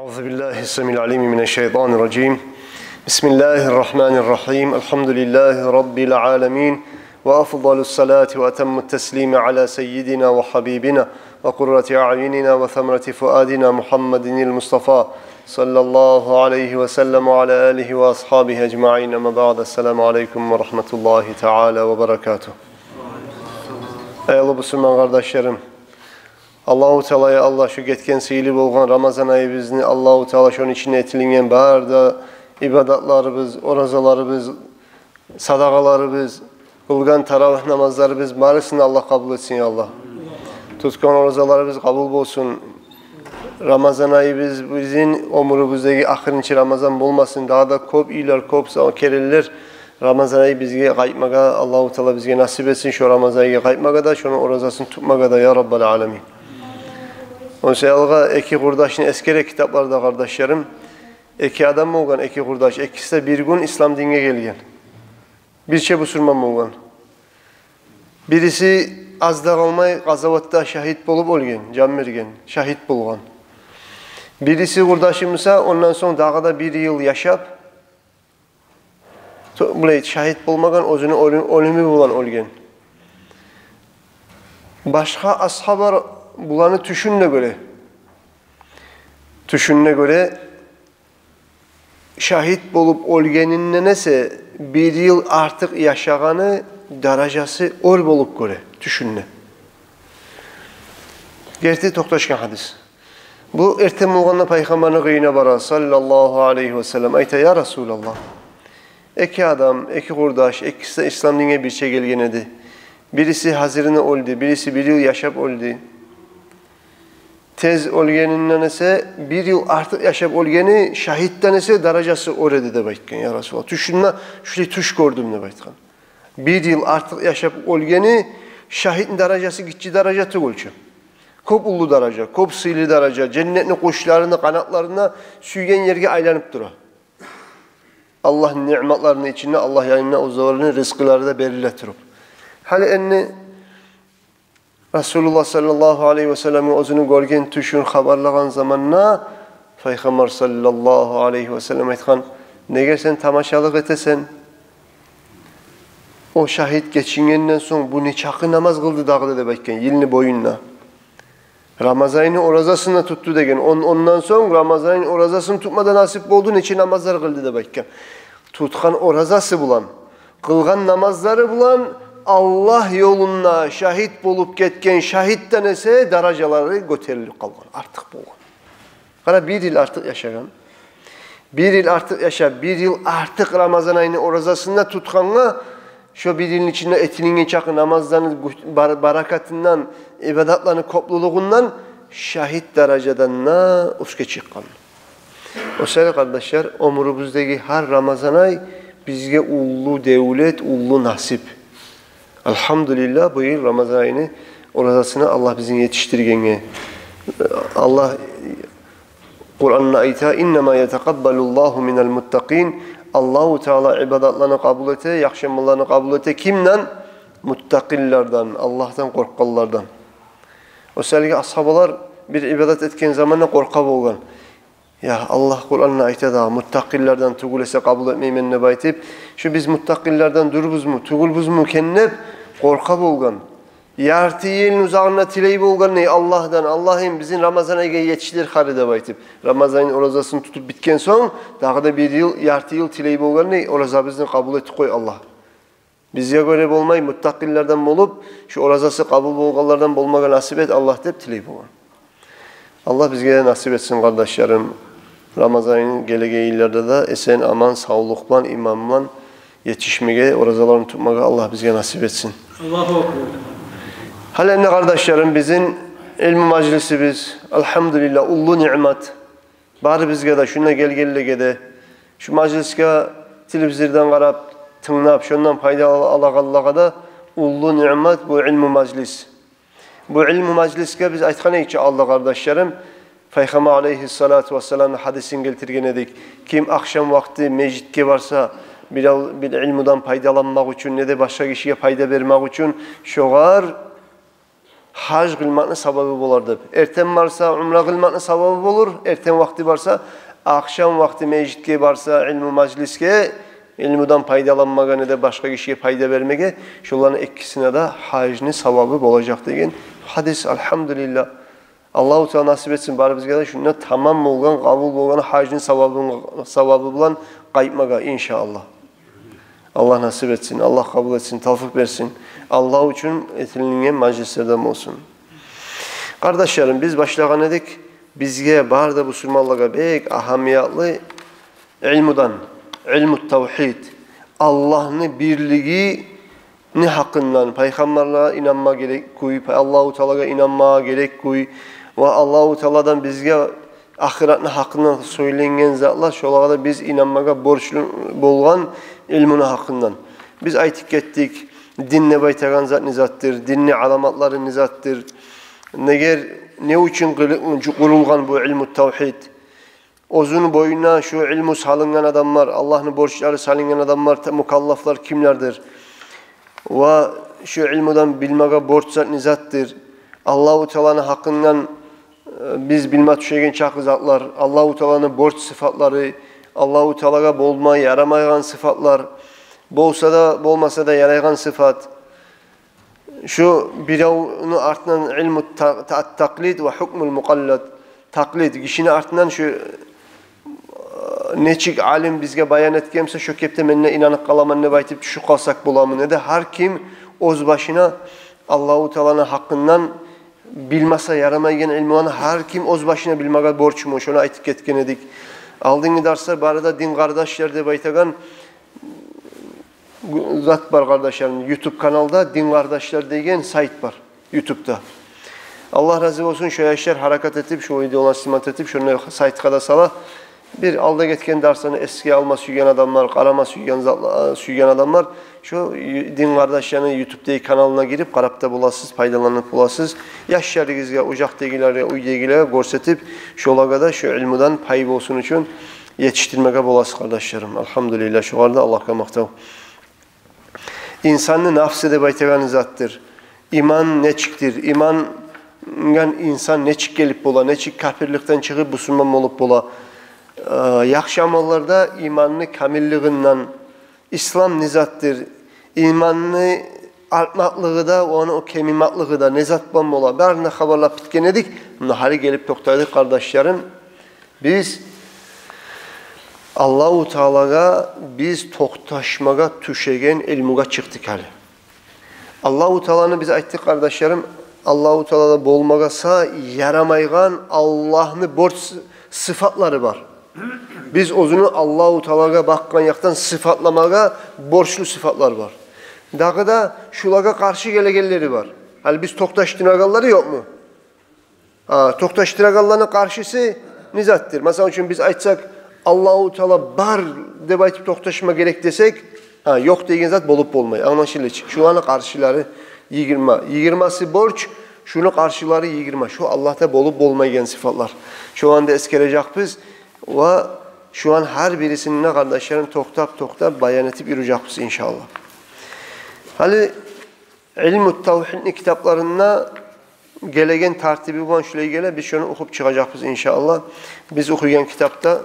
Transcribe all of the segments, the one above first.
Euzubillahimineşşeytanirracim. Bismillahirrahmanirrahim. Elhamdülillahi Rabbil alemin. Ve afdalus salati ve etemmut teslimi ala seyyidina ve habibina ve kurrati a'yunina ve themreti fuadina Muhammedinil Mustafa sallallahu aleyhi ve sellem ve ala alihi ve ashabihi ecma'in. Ama ba'd. Esselamu aleyküm ve rahmetullahi teala ve berekatuhu. Ey Müslüman kardeşlerim, Allahu Teala'ya Allah şu getken seyli bolgan Ramazan ayı bizni Allahu Teala şunun içine etilingen barda ibadatlarımız, orazalarımız, sadakalarımız, kılgan taravih namazlarımız barısını Allah kabul etsin ya Allah. Tutkan orazalarımız kabul olsun. Ramazan ayı bizim omurumuzdaki ahırınçı Ramazan bulmasın. Daha da kop iyiler, kop kereliler. Ramazan ayı bizge kayıtmaga Allahu Teala bizge nasip etsin. Şu Ramazan ayı kayıtmaga da şunun orazasını tutmaga da ya Rabbal alemin. O şeyalga eki kurdaşın eskere kitaplarda kardeşlerim, eki adam mı olgan eki kurdaş, ekisi de bir gün İslam dinine gelgen. Bir Müslüman mı olgan. Birisi azda kalmay gazavatta şahit bolup olgen, can vergen, şahit bulgan. Birisi kurdaşımsa ondan sonra dağda bir yıl yaşap, şahit bulmagan özünü ölümü bulan olgen. Başka ashabar bulanı tüşünne göre şahit bolup olgeninne nese bir yıl artık yaşaganı derecesi ol bolup göre tüşünne. Gerçi toktaşkan hadis. Bu ertem olganla peygamberin gıyına bara sallallahu aleyhi ve sellem ayta ya Resulallah. Eki adam, eki kurdaş, ekisi İslam dinine bir şey gelgen edi. Birisi hazırına oldu, birisi bir yıl yaşap oldu. Tez olgeninden ise bir yıl artık yaşap olgeni şahitten ise derecesi orada da baytken ya Resulallah. Tüşünme, şöyle tuş gördüm de baytken. Bir yıl artık yaşap olgeni şahitin derecesi gitçi dereceti olçu. Kop ulu derece, kop sıylı derece, cennetin kuşlarını, kanatlarına süygen yerge aylanıp dura. Allah nimetlerinin içinde Allah yayınına uzağlarını rızkıları da belirletirip. Hali enni Resulullah sallallahu aleyhi ve sellem'in özünü görgen tüşün haberlagan zamanna Peygamber sallallahu aleyhi ve sellem aytkan nege sen tamaşalık etesen o şahit geçingenden son bu nikahı namaz kıldı dağda da bayken yılını boyunla Ramazan'ın orazasını tuttu degen ondan sonra Ramazan'ın orazasını tutmadan nasip olduğun için namazlar kıldı da bayken tutkan orazası bulan kılgan namazları bulan Allah yolunda şahit bulup ketken şahitten ise dereceleri göterilip kalgan. Artık bulgan. Kara bir yıl artık yaşayan. Bir yıl artık yaşa. Bir yıl artık Ramazan ayının orazasında tutkanla şu bir yılın içinde etinin çakı namazlarının barakatından, ibadatlarının kopluluğundan şahit dereceden na uçke çıkan. O sebeple kardeşler, umurumuzdaki her Ramazan ay bizge ullu devlet, ullu nasip. Elhamdülillah bu yıl Ramazan ayını orazasına Allah bizim yetiştirgenge. Allah Kur'an'ın ayeti innema yetekabbalullahu minel muttaqin. Allahu Teala ibadatlarını kabul ete, yakşamalarını kabul ete kimden? Muttaqillerden, Allah'tan korkanlardan. O sebeple ashabalar bir ibadat etken zamanla korkab olgan. Ya Allah Kur'an'ın ayeti daha muttaqillerden tugulese kabul etmeyin ne baytip şu biz muttaqillerden durubuz mu, tugulbuz mu kennep korkab olgan. Yartı yılın uzağına tileyip olgan ne Allah'tan Allah'ım bizim Ramazan ayı yetiştir haride baytip. Ramazan'ın orazasını tutup bitken son daha bir yıl yartı yıl tileyip olgan ne orazabızını kabul etti koy Allah. Bizce göre olmayı muttaqillerden olup şu orazası kabul olganlardan olmaga nasip et Allah deyip tileyip olgan. Allah bizge nasip etsin kardeşlerim. Ramazan ayının geleceği illerde de esen aman, sağlıkla, imamla yetişmeye, orazalarını tutmaya Allah bizge nasip etsin. Allahu Ekber. Halen kardeşlerim bizim ilmi meclisi biz elhamdülillah ullu nimet. Bari bizge de şuna gel de şu mecliske televizörden qarab, tınlap, şundan fayda Allah'a da ullu nimet bu ilmi meclis. Bu ilmi mecliske biz aytkan ekçi Allah kardeşlerim. Peygamber aleyhissalatu vesselam hadisini getirgen edik. Kim akşam vakti mecitke varsa bir ilmudan faydalanmak için ne de başka kişiye fayda vermek için şoğar hac kılmanın sababı bolardı. Erten varsa umra kılmanın sababı olur. Erten vakti varsa akşam vakti mecitke varsa ilmi majliske ilmudan paydalanmaga ne de başka kişiye payda vermege şoların ikkisine de hacni sababı olacak degen hadis elhamdülillah. Allahu Teala nasip etsin bari bizge de şuna tamam olgan, kabul olgan hacnin sababı bilan qaytmaga inşallah. Allah nasip etsin, Allah kabul etsin, tavfik versin. Allah için etilinge majlislerden olsun. Kardeşlerim biz başlagan edik. Bizge barda bu Müslümanlığa bek ahamiyatlı ilmudan, ilmut tevhid, Allah'ın birliğini hakkından, peygamberlere inanma gerek koy, Allahu Teala'ya inanma gerek koy ve Allahu Teala'dan bizge ahiretine hakkından söylengen zatlar şolağa da biz inanmaga borçlu bolgan ilmini hakkından. Biz aytıp kettik. Dinle baytagan zat nizattır, dinle alamatları nizattır. Ne için kurulgan bu ilmu tevhid? Uzun boyuna şu ilmu salıngan adamlar, Allah'ın borçları salıngan adamlar, mukallaflar kimlerdir? Ve şu ilmudan bilmege borç zat nizattır. Allahu Teala'nın hakkından biz bilme düşegen çakı zatlar, Allahu Teala'nın borç sıfatları, Allahu Teala'ga bolma yaramayan sıfatlar, bolsa da bolmasa da yarayan sıfat. Şu biravunu artından ilmu taklid ve hukmul mukallad. Taklid kişinin artından şu neçik alim bizge bayan etkemse şu kepte menne inanıp kalaman ne baytip şu kalsak bulamı ne de her kim öz başına Allahu Teala'nın hakkından bilmasa yaramayan ilmuanı her kim öz başına bilmeye borçmu şuna aytıp ketken edik. Aldığın dersler barada din kardeşler de baytagan zat var kardeşlerim. YouTube kanalda din kardeşler degen sayt var YouTube'da. Allah razı olsun şu yaşlar hareket etip şu videolar simat etip şunu saytka da sala bir alda getken derslerini eski alma süygen adamlar, karama süygen adamlar şu din kardeşlerinin YouTube'daki kanalına girip karapta bulasız, paydalanıp bulasız. Yaşlarınızga, ucakdagilere, uydagilere görsetip şolaga da şu ilmudan payı olsun için yetiştirmeye bulasız kardeşlerim. Elhamdülillah şu arada Allah'a maktav. İnsanın nafsı da baytagan zattır. İman neçiktir? İman insan neçik gelip bola, neçik kafirlikten çıkıp Müslüman olup bola. Yaxşı amallarda imanını kamilliğinden İslam nizattır. İmanını artmaklığı da onu o kemimaklığı da nizat bola. Barına haberlap bitken edik. Nahari gelip toktaydık kardeşlerim. Biz Allahu Teala'ga biz toktaşmaga tüşegen ilmuga çıktık hali. Allahu Teala'nı biz ayttık kardeşlerim. Allahu Teala'da bolmagasa yaramaygan Allah'ını borç sıfatları var. Biz ozunu Allahu Teala'ga bakkan yaktan sıfatlamaga borçlu sıfatlar var. Dağı da şulaga karşı gelegelleri var. Hali biz toktaştıragalları yok mu? Toktaştıragallarının karşısı nizattır. Mesela için biz aytsak Allahu Teala bar deb aytıp toktaşma gerek desek, yok degen zat bolup bolmay. Anlaşılır. Şulanın karşıları 20. 20'si borç, şunun karşıları 20. Şu Allah'ta bolup bolmaygen sıfatlar. Şu anda eskerecek biz ve şu an her birisinin kardeşlerim toktap bayan etip yürüyeceğiz inşallah. Hali ilmu tevhid kitaplarına gelegen tartibi olan şöyle gele biz şunu okup çıkacağız inşallah. Biz okuyan kitapta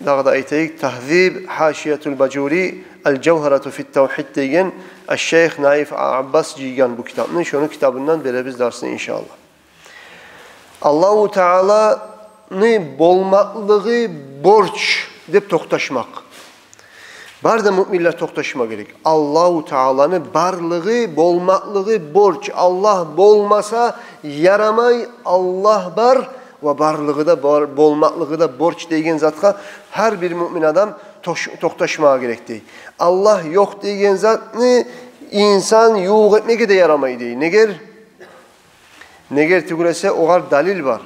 dağda aytayık Tahzib Haşiyetul Bacuri El-Cevheratu fit Tevhid degen Şeyh Naif Abbas Cigan bu kitabını şunun kitabından veririz dersine inşallah. Allahu Teala'nı bolmaklığı borç deyip toktaşmak. Bar da müminler toktaşma gerek. Allahu Teala'nı barlığı, bolmaklığı borç. Allah bolmasa yaramay, Allah bar ve barlığı da bolmaklığı da borç degen zatqa her bir mümin adam toktaşmaya gerek değil. Allah yok degen zatını insan yoğuk etmeye de yaramay değil. Neger tügürese oğar dalil var.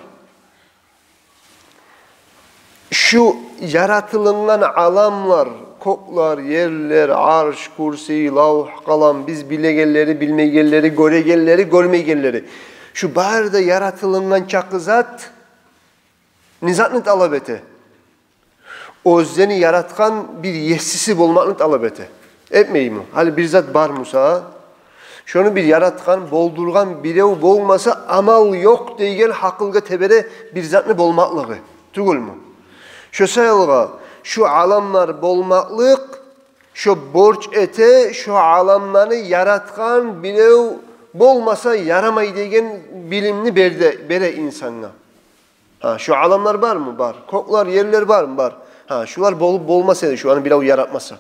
Şu yaratılından alamlar, koklar, yerler, arş, kursi, lavh, kalam, biz bilegelleri, bilmegelleri, göregelleri, görmegelleri. Şu barda yaratılından çakı zat, nizatını talep ete. Özleni yaratkan bir yesisi bulmakını talep ete. Etmeyi mi? Hali bir zat bar Musa, Şunu bir yaratkan, boldurgan birev bolmasa amal yok deygen hakılga tebere bir zatını bolmaklığı. Tugul mu? Şu sayılga, şu alamlar bolmaklık, şu borç ete, şu alamları yaratkan birev bolmasa yaramay degen bilimni bere insanına. Ha, şu alamlar var mı? Var. Koklar, yerler var mı? Var. Ha, şular bolup bolmasaydı, şu anı birev yaratmasa.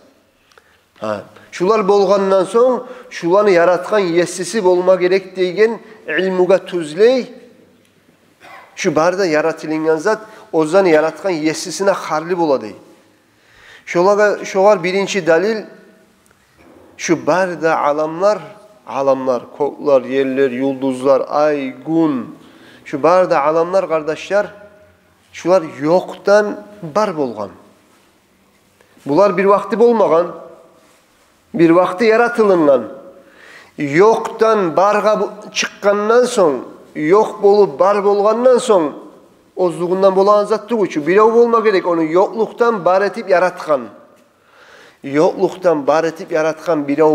Ha, şular bolgandan soň şularni yaratgan yessisi bolma gerek degen ilmuga tuzley. Şu barda yaratılan zat ozdan yaratgan yessisine harli bolady. Şolar birinci dalil şu barda alamlar, koklar, yerler, yulduzlar, ay, gün. Şu barda alamlar kardeşler, şular yoktan bar bolgan. Bular bir vakti bolmagan. Bir vakti yaratılıngan. Yoktan barga çıkkandan soň, yok bolup bar bolgandan soň ozluğundan bolan zatty uçu. Birew bolma gerek, onu yokluktan bar etip yaratkan. Yokluktan bar etip yaratkan birew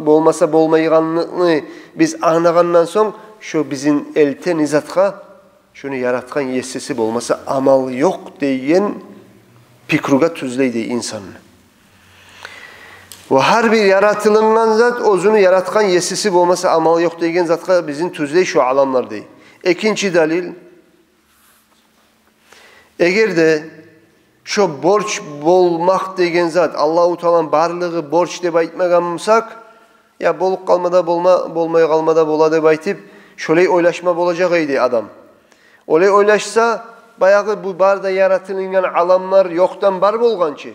bolmasa bolmayganlygyny biz anlagandan soň şu bizim elten izatga şunu yaratkan yessisi bolmasa amal yok deyen pikruga tuzleydi insan. Ve her bir yaratılıngan zat ozunu yaratkan yessisi bolmasa amal yok degen zatga bizim tuzley şu alamlar dey. İkinci dalil, eğer de şu borç bolmak degen zat Allah-u Teala'nın barlığı borç dep aytmaganmysak, ya bolup kalmada bolmay kalmada bola dep aytıp şolay oylaşma bolacak idi adam. Olay oylaşsa bayağı bu barda yaratılıngan alamlar yoktan bar bolgançı.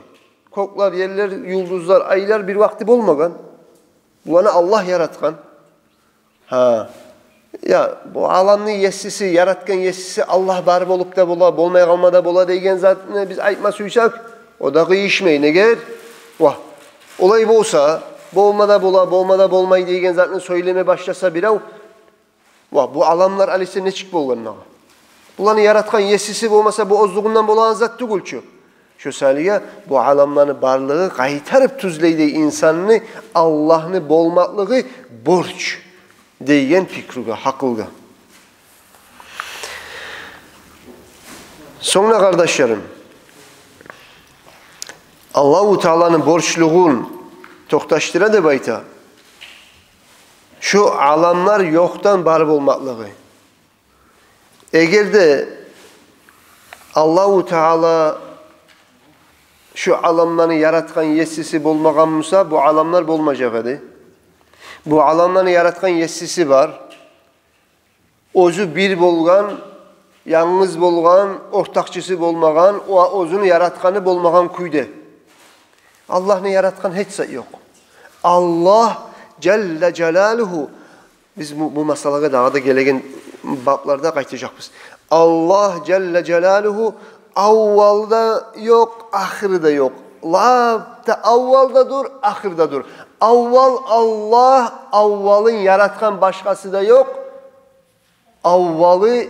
Koklar, yerler, yulduzlar, aylar bir vakti bolmagan. Bularni Allah yaratkan. Ha. Ya bu alamni yessisi, yaratkan yessisi Allah bar bolup da bola, bolmay kalmada bola degen zatını biz aytma suysak, o da kıyışmayın. Eğer olay bolsa, bolmada bola, bolmada bolmay degen zatını söyleme başlasa birav, bu alamlar alise neçik bolganına. Bularni yaratkan yessisi bolmasa bu ozluğundan bolan zat tugulçu. Şu saliye bu alamların barlığı qaytarıp tuzleydi insanını Allah'ını bolmaklığı borç deyen fikruga, hakılga. Sonra kardeşlerim, Allah-u Teala'nın borçluğun toktaştıra da bayta. Şu alamlar yoktan bar bolmaklığı. Eğer de Allah-u Teala şu alamları yaratkan yessisi bolmaganmysa bu alamlar bolmajak edi. Bu alamları yaratkan yessisi var. Ozu bir bolgan, yalnız bolgan, ortakçısı bolmagan, ozunu yaratkanı bolmagan kuyde. Allah'ını yaratkan hiç yok. Allah Celle Celaluhu, biz bu masalaga daha da gelegen bablarda qaytacakmız. Allah Celle Celaluhu avvalda yok, ahırda yok. Avvalda dur, ahırda dur. Avval Allah, avvalın yaratkan başkası da yok. Avvalı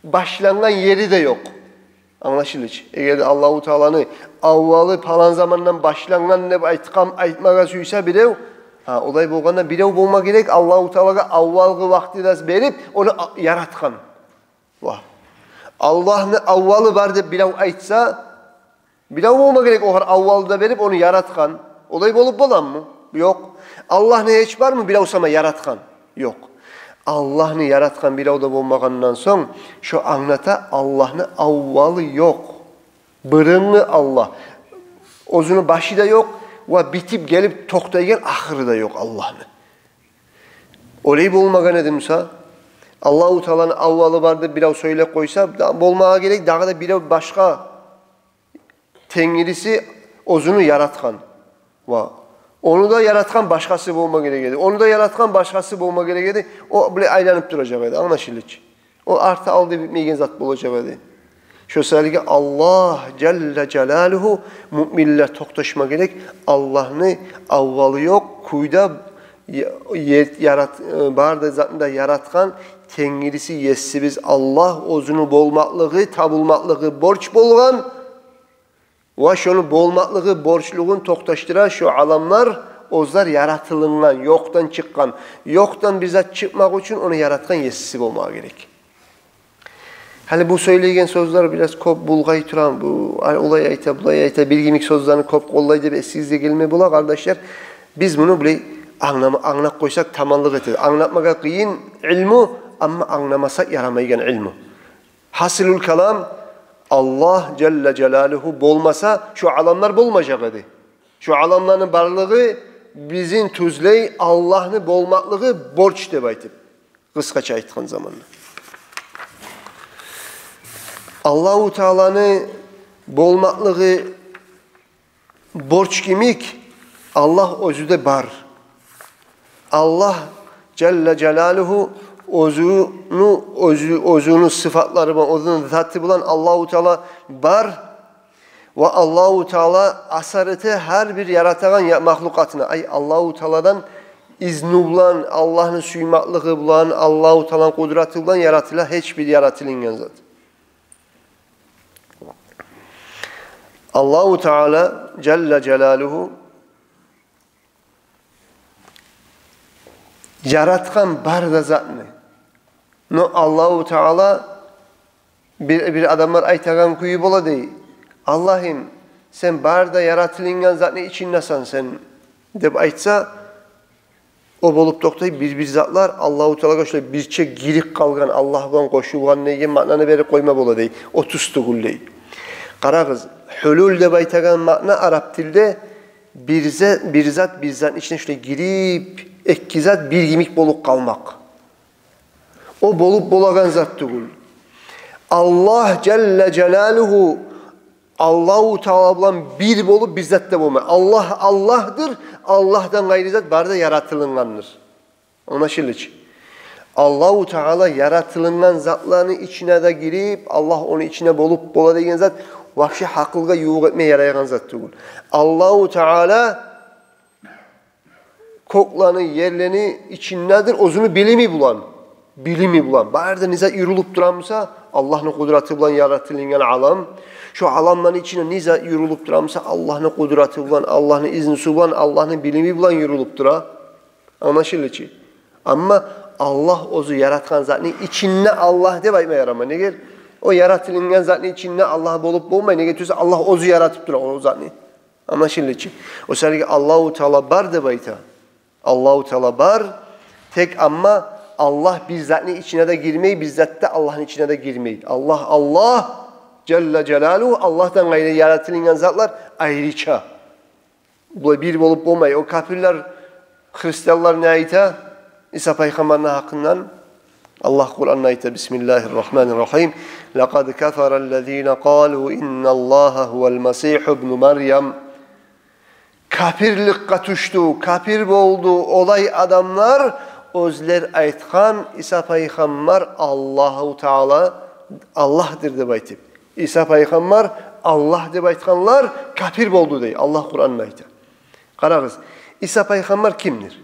başlangan yeri de yok. Anlaşılır. Eğer Allah-u Teala'nı avvalı falan zamandan başlangan ne aytmaga suysa birev, olay bolganda birev bolma gerek. Allah-u Teala'ga avvalgı vakti da berip onu yaratkan. Allah'ın avvalı var deb birev aytsa, birev olma gerek o avvalda berip onu yaratkan. Olay bolup bolan mı? Yok. Allah'ın hiç var mı birev sama yaratkan? Yok. Allah'ını yaratkan birev da bolmagandan soň şu anlata Allah'ın avvalı yok. Bırınlı Allah. Ozunu başı da yok ve bitip gelip toktaygen ahırı da yok Allah'ın. Olay bolmagan edimsa, Allah-u Teala'nın avvalı vardı birev söyle koysa bolmağa gerek, daha da birev başka Tengrisi ozunu yaratkan. Onu da yaratkan başkası bolma gerekedi. Onu da yaratkan başkası bolma gerekedi. O böyle aylanıp duracak idi. Anlaşılır. O artı aldı bitmeyen zat bolacak idi. Şu saliye Allah Celle Celaluhu müminler toktaşma gerek. Allah'ını avvalı yok. Kuyda barda zatında yaratkan Tengrisi yessibiz Allah ozunu bolmaklığı, tabulmaklığı borç bolgan ve şunu bolmaklığı, borçluğun toktaştıran şu alamlar ozlar yaratılıngan, yoktan çıkkan. Yoktan bir zat çıkmak için onu yaratkan yesisi olmağı gerek. Hani bu söyleygen sözler biraz kop bulgay turan, bu olay ayta, bulay ayta, bilgimik sözlerini kop kollaydı ve sizde gelme bula kardeşler. Biz bunu bile anlap koysak tamamlık etir. Anlatmaka kıyın ilmu ama anlamasak yaramaygen ilmu. Hasilul kelam Allah Celle Celaluhu bolmasa şu alamlar bolmayacak idi. Şu alamların varlığı bizim tuzley Allah'ını bolmaklığı borç de baytip. Kıskaça aytkan zamanla. Allahu Teala'nı bolmaklığı borç kimik? Allah özüde bar. Allah Celle Celaluhu özünün sıfatları var, özünün zatı bulan Allahu Teala bar ve Allahu Teala asareti her bir yaratan mahlukatına. Ay Allahu Teala'dan izni bulan, Allah'ın suymaklığı bulan, Allahu Teala'nın kudreti bulan yaratıla hiçbir yaratılıngan zat. Allahu Teala Celle Celaluhu yaratkan barda zatını. No Allahu Teala bir adamlar aytagan kuyu bola dey. Allah'ım sen barda yaratılıngan zatını içindesan sen deb aytsa o bolup doktay bir zatlar Allahu Teala şöyle birçe girik kalgan Allah'dan koşulgan neye mananı verip koyma bola dey. O tustugul dey. Kara kız hulul deb aytagan makna Arap dilde bir zat içine şöyle girip iki zat bir gimik bolup kalmak. O bolup bolagan zat değil. Allah Celle Celaluhu Allahu Teala bilen bir bolup bir zat da bulma. Allah Allah'dır. Allah'tan gayrı zat barda yaratılıngandır. Anlaşılır. Allahu Teala yaratılıngan zatlarının içine de girip Allah onu içine bolup bola degen zat vahşi hakılga yuğuk etmeye yarayan zat değil. Allahu Teala koklanı, yerlerini içindedir, özünü bilimi bulan. Barda niza yürülüp duramsa, Allah'ın kudreti bulan yaratılıngan alam, şu alamların içine niza yürülüp duramsa, Allah'ın kudreti bulan, Allah'ın izni bulan, Allah'ın bilimi bulan yürülüp dura. Anlaşılır ki. Ama Allah ozu yaratkan zatının içinde Allah de bayma yarama. Ne gel? O yaratılıngan zatının içinde Allah bolup bulmayı ne getiriyorsa Allah ozu yaratıp dura o zatını. Anlaşılır ki. O sergi Allahu Teala bar de bayta. Allahu Teala bar, tek ama Allah bizzatın içine de girmeyi, bizzat da Allah'ın içine de girmeyi. Allah Celle Celaluhu Allah'tan gayrı yaratılıngan zatlar ayrıca. Bu bir olup olmayı. O kafirler, Hristiyanlar ne ayta? İsa Peygamber'in hakkından Allah Kur'an'na ayta. Bismillahirrahmanirrahim. لَقَدْ كَفَرَ الَّذ۪ينَ قَالُوا اِنَّ اللّٰهَ هُوَ الْمَسِيحُ ابْنُ مَرْيَمْ Kafirlik katuştu, kafir oldu olay adamlar, özler aytkan İsa Peygamber Allahu Teala Allah'dır de baytip. İsa Peygamber Allah de baytkanlar kafir oldu dey. Allah Kur'an'ın aytı. Karağız. İsa Peygamber kimdir?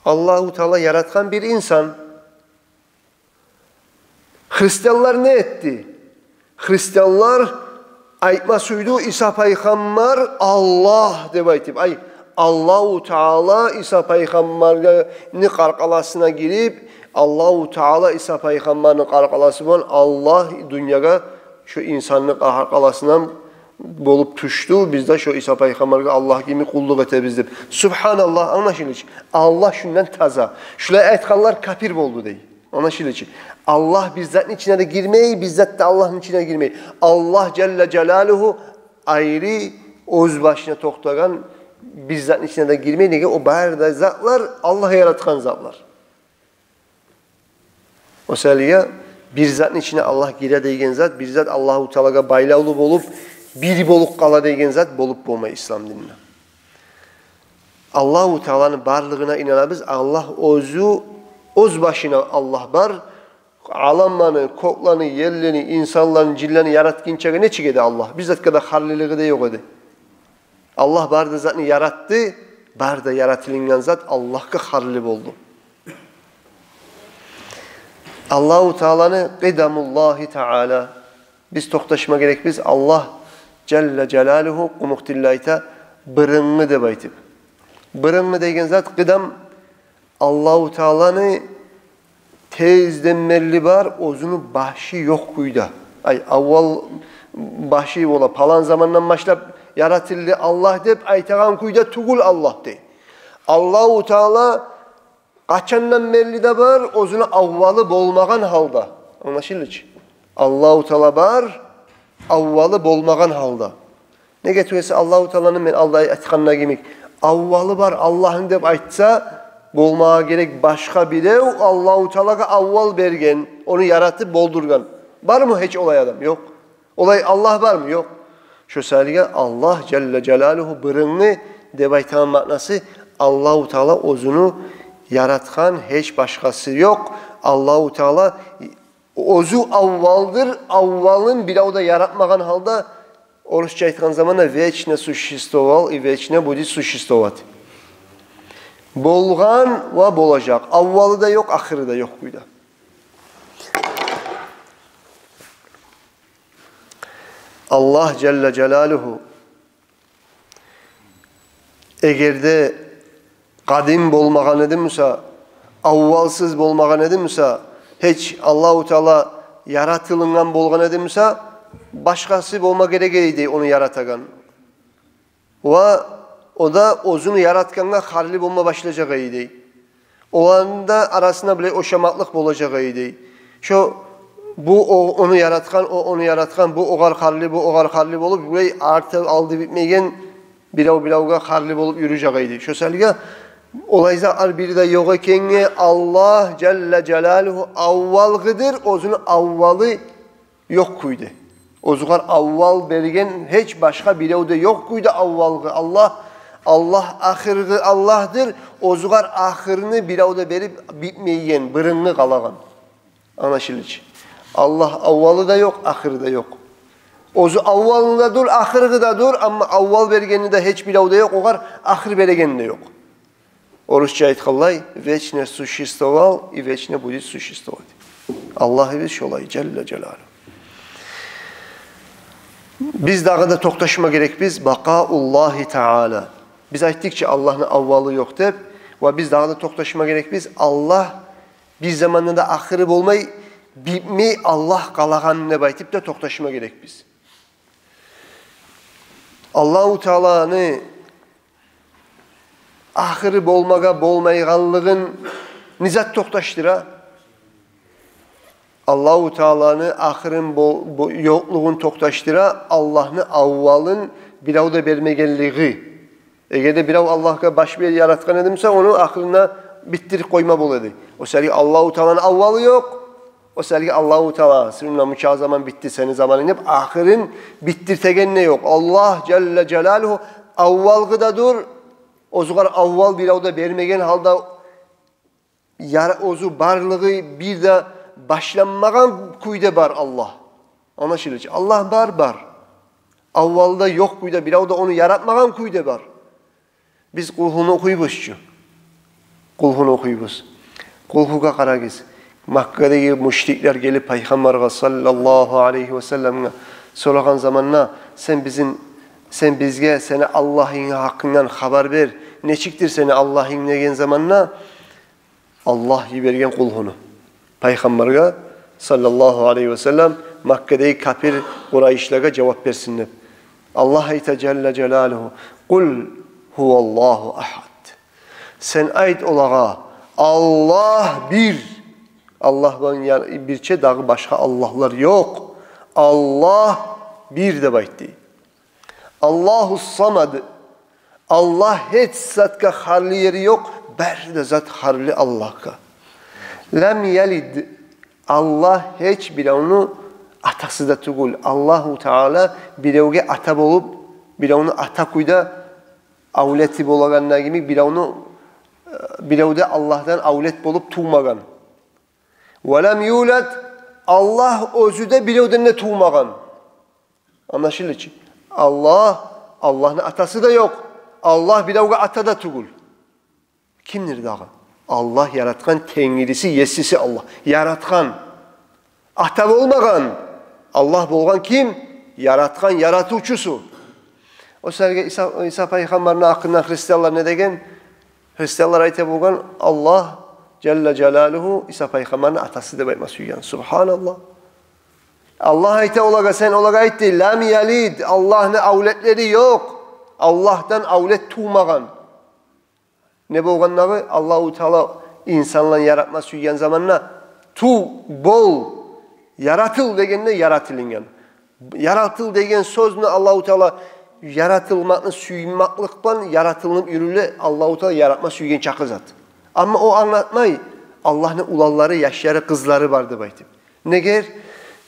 Allahu Teala yaratkan bir insan. Hristiyanlar ne etti? Hristiyanlar aytmasıydı İsa Peygamber Allah de baytip. Ay Allahu Teala İsa Peygamber'in qarqalasına girip Allahu Teala İsa Peygamber'in qarqalası bilan Allah dünyaya şu insanın qarqalasından bolup düştü. Biz de şu İsa Peygamber'e Allah gibi kulluk etebizdir. Subhanallah anlaşılır. Allah şundan taza. Şulay aytkanlar kafir oldu dey. Anlaşılır ki Allah bizzatın içine de girmeyi, bizzat da Allah'ın içine girmeyi. Allah Celle Celaluhu ayrı öz başına toktagan bizzatın içine de girmeyi. Nege o barda zatlar Allah'a yaratkan zatlar. O seliye bir zatın içine Allah gire degen zat, bir zat Allahu Teala'ga baylaulu olup bir bolup kala degen zat bolup bulma İslam dinine. Allahu Teala'nın barlığına inanabız. Allah öz başına Allah var. Alamlarını, koklarını, yerlerini, insanların, cillerini yaratkinçe ne çekedi Allah? Bizzat kadar halliliği de yok idi. Allah barda zatını yarattı. Barda yaratılıngan zat Allah'a hallib oldu. Allahu Teala'nı Qedamullahi Teala biz toktaşma gerek biz Allah Celle Celaluhu kumuktillayta bırınını de baytib. Bırınma degen zat kıdam Allahu Teala'nı tezden merli var, ozunu bahşi yok kuyda. Ay avval bahşi ola palan zamandan başlap yaratıldı Allah dep aytagan kuyda tugul Allah de. Allahu Teala kaçandan merli de var, ozunu avvalı bolmagan halda. Anlaşıldı ki? Allahu Teala var, avvalı bolmagan halda. Ne getirse Allahu Teala'nın men Allah'ı etkanına gemik. Avvalı var Allah'ın dep aytsa bolmağa gerek başka bile Allahu Teala'ga avval bergen, onu yaratıp boldurgan. Var mı hiç olay adam? Yok. Olay Allah var mı? Yok. Şu söylege Allah Celle Celaluhu bırınlı debaytan manası Allahu Teala ozunu yaratkan hiç başkası yok. Allahu Teala ozu avvaldır. Avvalın bile o da yaratmagan halda Oruçça aytkan zamanda veçne suşistoval i veçne budi suşistovat. Bolgan ve bolacak. Avvalı da yok, ahırı da yok buyda. Allah Celle Celaluhu egerde kadim bolmagan edimse, avvalsız bolmagan edimse, hiç Allahu Teala yaratılından bolgan edimse, başkası bolma gerekeydi onu yaratagan. Ve o da ozunu yaratkanla harli bolma başlayacak idi. O anda arasında bile oşamaklık bolacak idi. Şu bu onu yaratkan, o onu yaratkan, bu ogar harli, bu ogar harli bolup burayı artı aldı bitmeyen bilavga harli bolup yürüyecek idi. Şu selge olayza biri de yok eken Allah Celle Celaluhu avvalgıdır, ozunu avvalı yok kuydu. Ozugar avval bergen hiç başka bilavda yok kuydu avvalgı. Allah ahırgı Allah'dır. Ozugar ahırını bilavda berip bitmeyen, bırınlı kalagan. Anlaşılır. Allah avvalı da yok, ahırı da yok. Ozu avvalında dur, ahırı da dur ama avval bergeninde hiç bilavda yok, ogar ahır bergeninde yok. Oruçça aytkallay veçne suşistoval i veçne budi suşistovat. Allah'ı biz şolay Celle Celaluhu. Biz dağda toktaşma gerek biz bakaullahi Teala. Biz ayttıkça Allah'ın avvalı yok dep ve biz dağda toktaşma gerek biz Allah bir zamanında ahırı bolmay bitmi Allah kalaganına baytip de toktaşma gerek biz. Allahu Teala'nı ahırı bolmaga bolmayganlığın nizat toktaştıra. Allahu Teala'nı ahırın yokluğun toktaştıra. Allah'ını avvalın bilavda bermegenliği. Eğer de bilav Allah'a baş bir yaratkan edimse onu ahırına bittirip koyma bol edi. O sergi Allahu Teala'nın avvalı yok. O sergi Allahu Teala seninle mükâ zaman bitti senin zamanın hep ahırın bittirtegen ne yok. Allah Celle Celaluhu avvalgıda dur. Ozugar avval bilavda bermegen halda ozu barlığı bir de başlanmagan kuyda bar Allah. Anlaşılır. Allah bar. Avvalda yok kuyda bilavda onu yaratmagan kuyda bar. Biz kulhunu okuyubuz. Kulhunu okuyubuz. Kulhuga karagiz. Makka'daki müşrikler gelip Peygamber'e sallallahu aleyhi ve sellem'e soragan zamanla sen bizge seni Allah'ın hakkından haber ver. Neçiktir seni Allah'ın degen zamanla Allah yibergen kulhunu. Peygamber'e sallallahu aleyhi ve sellem Makka'daki kafir Kureyşler'e cevap versinler. Allah Celle Celaluhu kul huvallahu ahad. Sen ayet olağa Allah bir. Allah'tan yani birçe dağı başka Allah'lar yok. Allah bir de baytti. Allahu samad. Allah hiç zatka harli yeri yok. Ber de zat harli Allah'a. Lem yelid. Allah hiç bile onu atası da tugul. Allahu Teala bilevge ata bolup bile onu ata kuyda avleti bolaganlar gibi bilevde Allah'tan avlet bolup tuğmagan. Velem yulet Allah özü de bilevden de tuğmagan. Anlaşılır ki Allah'ın atası da yok. Allah bilevge ata da tugul. Kimdir dağı? Allah yaratkan tengrisi, yesisi Allah. Yaratkan. Ata olmagan. Allah bolgan kim? Yaratkan, yaratıcısı. O serge İsa Peygamber'in hakkında Hristiyanlar ne degen? Hristiyanlar ayta bolgan Allah Celle Celaluhu İsa Peygamber'in atası deb aytma suygan. Subhanallah. Allah ayta olaga sen olaga aytdi. Lam yalid. Allah'ın avletleri yok. Allah'tan avlet tuğmagan. Ne bolganları? Allahu Teala insanla yaratma suygan zamanna tu bol yaratıl degende yaratilingen. Yaratıl degen sözünü Allahu Teala yaratılmakны suymaklıktan yaratılınıp yürüle Allahu Teala yaratma suygen çakı zat. Ama o anlatmay Allah'ın ulalları, yaşları, kızları vardı baytip.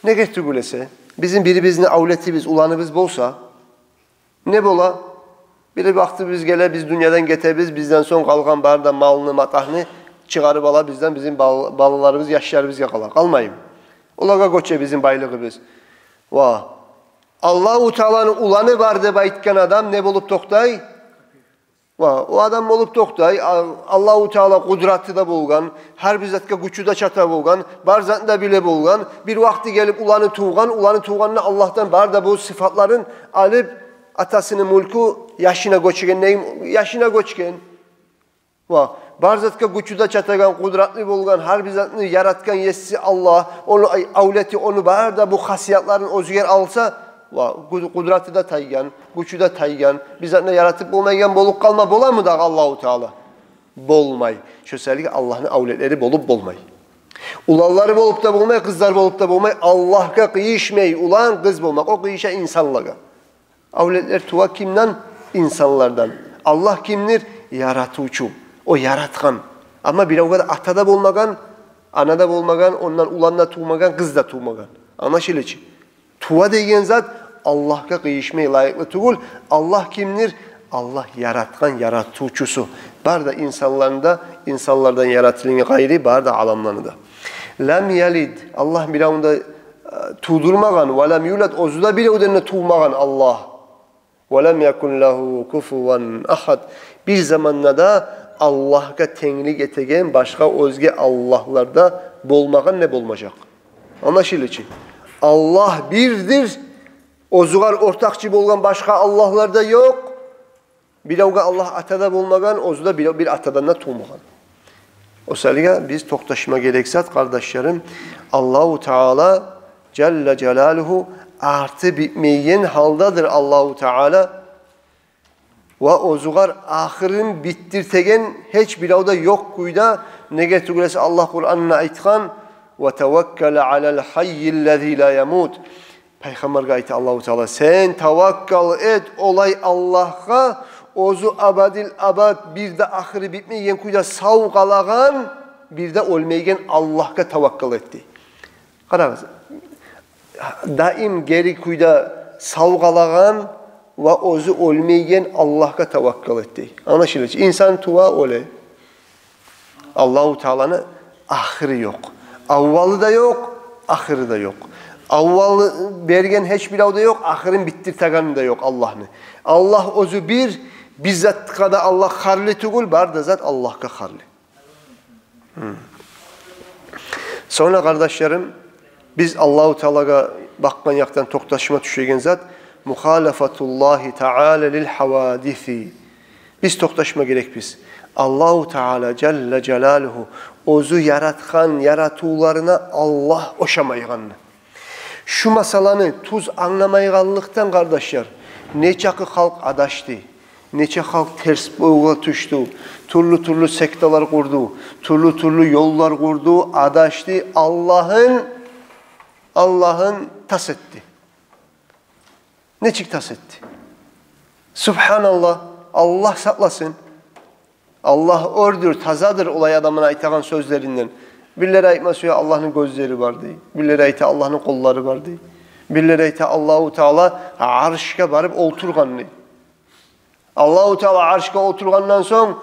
Neger tügülese bizim biribizini avletimiz, ulanımız bolsa ne bola? Bir vakti biz gele biz dünyadan getebiz bizden son kalgan barda malını, matahını çıkarıp ala bizden bizim balalarımız, yaşlarımız yakala. Kalmayın. Olaga koçe bizim baylığımız. Vah. Allah-u Teala'nın ulanı vardı baytken adam ne bolup toktay? Vah. O adam bolup toktay. Allah-u Teala kudratı da bulgan, her bir zatka güçü de çata bulgan, barzatı da bile bulgan, bir vakti gelip ulanı tuğganla Allah'tan barda bu sıfatların alıp atasının mulku yaşına göçgen neyim? Yaşına göçgen. Vah. Barzatka güçüde çatagan, kudratlı bulgan, her bir zatını yaratkan yesi Allah, onu avleti, onu barda bu hasiyatların özgür alsa, vah. Kudratı da taygan, güçü de taygan, bir zatını yaratıp bulmayan boluk kalma, bola mı da Allahu Teala? Bolmay. Şöyle Allah'ın avletleri bolup bolmay. Ulalları bolup da bulmay, kızlar bolup da bulmay, Allah'a kıyışmay, ulan kız bulmak, o kıyışa insanlığa. Avletler tuva kimden? İnsanlardan. Allah kimdir? Yaratıcı. O yaratkan. Ama bir o kadar atada bulmagan, anada bulmagan, ondan ulanla tuğmagan, kız da tuğmagan. Anlaşılır ki. Tuva degen zat Allah'a kıyışmaya layıklı tuğul. Allah kimdir? Allah yaratkan, yaratıcısı. Barda insanlardan yaratılın gayri, barda alamlarında. Lam yalid. Allah bir anda tuğdurmagan. Ve lam yulad. Ozuda bile ödenine tuğmagan Allah. وَلَمْ يَكُنْ لَهُ كُفُوًا أَحَدٍ. Bir zamanla da Allah'a tenlik etegen başka özge Allah'larda bolmagan ne bolmayacak? Anlaşılır ki. Allah birdir. Ozugar ortakçı bolgan başka Allah'larda yok. Bir de Allah atada bolmagan, ozuda bir atadan da tuğmagan. O sebeple biz toktaşma gereksat kardeşlerim. Allahu Teala Celle Celaluhu artı bitmeyen haldadır Allahu Teala. Ve ozugar ahirin bittirtegen hiç bir avda yok kuyda ne getirgülesi Allah Kur'an'ına aytkan ve tevekkele alel hayyillezî la yemut. Peygamber'e ayet Allahu Teala sen tevekkal et olay Allah'a ozu abadil abad bir de ahiri bitmeyen kuyda sağ kalagan bir de olmayan Allah'a tevekkal etti. Karabız. Daim geri kuyda savgalagan ve ozu olmayan Allah'a tevekkül etti. Anlaşılır. İnsan tuva öyle. Allahu Teala'nın ahiri yok. Avvalı da yok, ahiri da yok. Avvalı bergen hiçbir da yok, ahirin bittirteganı da yok Allah'ını. Allah ozu bir, bizzat kada Allah harli tugul, bar da zat Allah'a harli. Sonra kardeşlerim, biz Allahu Teala'ya bakman yaktan toktaşma düşegen zat muhalefatullahi Teala lil havadisi. Biz toktaşma gerek biz. Allahu Teala Celle Celaluhu ozu yaratkan yaratularına Allah oşamayganını. Şu masalanı tuz anlamayganlıktan kardeşler neçakı halk adaştı. Neçe halk ters boyga düştü. Türlü sektalar kurdu. Türlü yollar kurdu. Adaştı. Allah'ın tas etti. Neçik tas etti? Subhanallah. Allah saklasın. Allah ördür, tazadır olay adamına aytagan sözlerinden. Birileri aytmasıyor Allah'ın gözleri vardı. Birileri ayta Allah'ın kolları vardı. Birileri ayta Allahu Teala arşka barıp oturganını. Allahu Teala arşka oturgandan son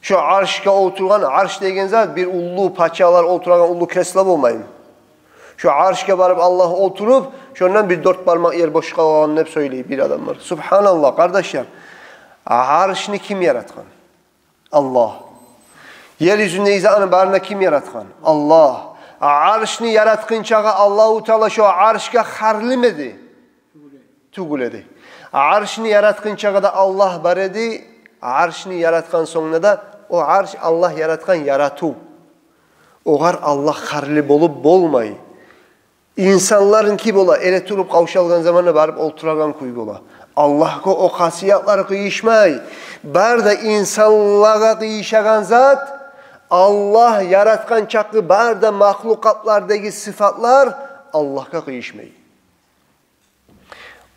şu arşka oturgan, arş degen zat bir ullu paçalar oturgan ullu kreslav olmayın. Şu arşka barıp Allah oturup şundan bir dört parmak yer boş kalanını hep söyleyip bir adam var. Subhanallah kardeşler. Arşını kim yaratkan? Allah. Yeryüzünde izanın barına kim yaratkan? Allah. Arşını yaratkın çağa Allahu Teala şu arşka harlimedi. Tuguledi. Arşını yaratkın çağa da Allah bar edi. arşını yaratkan sonra da o arş Allah yaratkan yaratu. Oğar Allah harli bolup bolmay. İnsanların ki bola ele turup kavşalgan zamanı barıp olturagan kuy bola. Allah'a o hasiyatlar kıyışmay. Bar da insanlığa kıyışagan zat Allah yaratkan çakı bar da mahlukatlardaki sıfatlar Allah'a kıyışmay.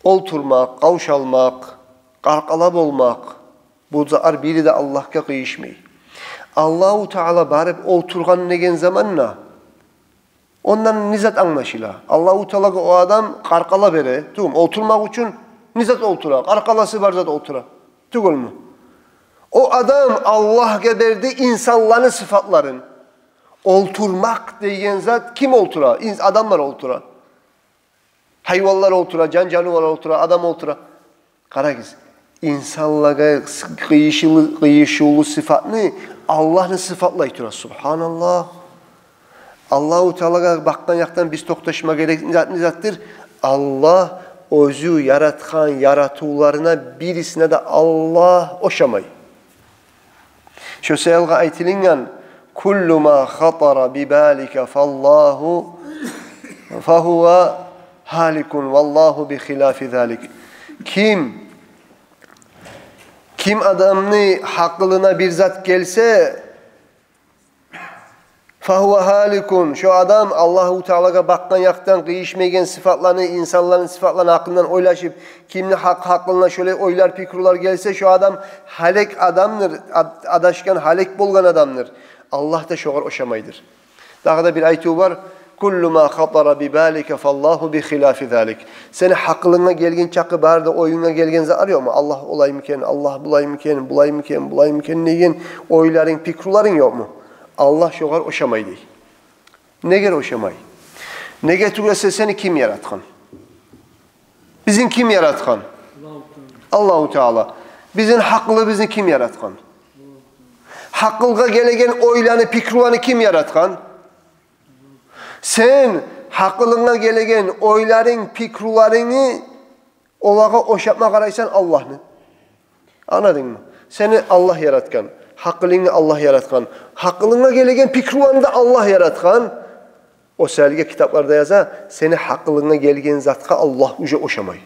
Olturmak, kavşalmak, kalkalap olmak bu zar biri de Allah'a kıyışmay. Allahu Teala barıp oturgan negen zamanla ondan nizat anlaşıla. Allahu Teala o adam karkala bere. Tüm oturmak için nizat otura. Karkalası var zat otura. Tügül mü? O adam Allah geberdi insanların sıfatların. Oturmak diyen zat kim otura? Adamlar otura. Hayvanlar otura, canlılar otura, adam otura. Karagiz. İnsanlığa kıyışılı sıfatını Allah'ın sıfatla itura. Subhanallah. Allahu Teala'ya baktan yaktan biz toktaşma gerekli zattır. Allah özü yaratkan yaratılarına birisine de Allah oşamay. Şu seyalga aytilingen kullu ma khatara bi balika fallahu fahuve halikun vallahu bi khilafi zalik. Kim adamını hakkılığına bir zat gelse fahuve halikun. Şu adam Allahu Teala'ya baktan yaktan kıyışmayan sıfatlarını, insanların sıfatlarını aklından oylaşıp kimni hakkılığına şöyle oylar, pikrular gelse şu adam halek adamdır. Adaşkan halek bolgan adamdır. Allah da şoğar oşamaydır. Daha da bir ayeti var. Kullu ma khatara bi balika fallahu bi khilafi zalik. Seni hakkılığına gelgen çakı barda oyuna gelgen zat arıyor mu? Allah olayım iken, Allah bulayım iken, bulayım iken neyin oyların, pikruların yok mu? Allah şoğar oşamay değil. Ne ger oşamay? Ne getirse seni kim yaratkan? Bizim kim yaratkan? Allahu Teala. Bizim hakkılı bizi kim yaratkan? Hakkılga gelegen oylanı, pikrulanı kim yaratkan? Sen hakkılığına gelegen oyların, pikrularını olağa oşapma karaysan Allah'ını. Anladın mı? Seni Allah yaratkan. Hakkılığını Allah yaratkan. Hakkılığına gelegen pikrulanı da Allah yaratkan. O selge kitaplarda yazar. Seni hakkılığına gelgen zatka Allah uca oşamay.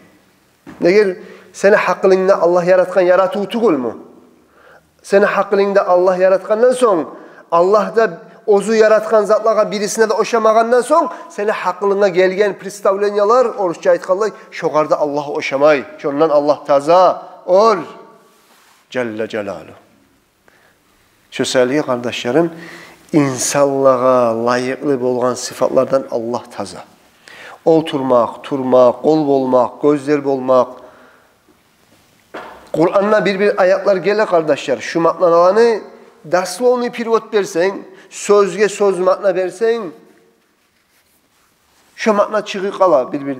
Ne gel? Seni hakkılığına Allah yaratkan yaratı utukul mu? Seni hakkılığında Allah yaratkandan sonra Allah da ozu yaratkan zatlağa birisine de oşamağandan sonra seni hakkılığına gelgen pristavlenyalar oruçça aytkallar şoğarda Allah'ı oşamay. Şondan Allah taza ol. Celle Celaluhu. Şu sevgili kardeşlerim, insanlığa layıklı bolgan sıfatlardan Allah taza. Oturmak, turmak, kol bolmak, gözler bolmak. Kur'an'la bir ayaklar gele kardeşler. Şu maknalarını daslovni pirvot versen, sözge söz makna versen, şu makna çıkı kala bir.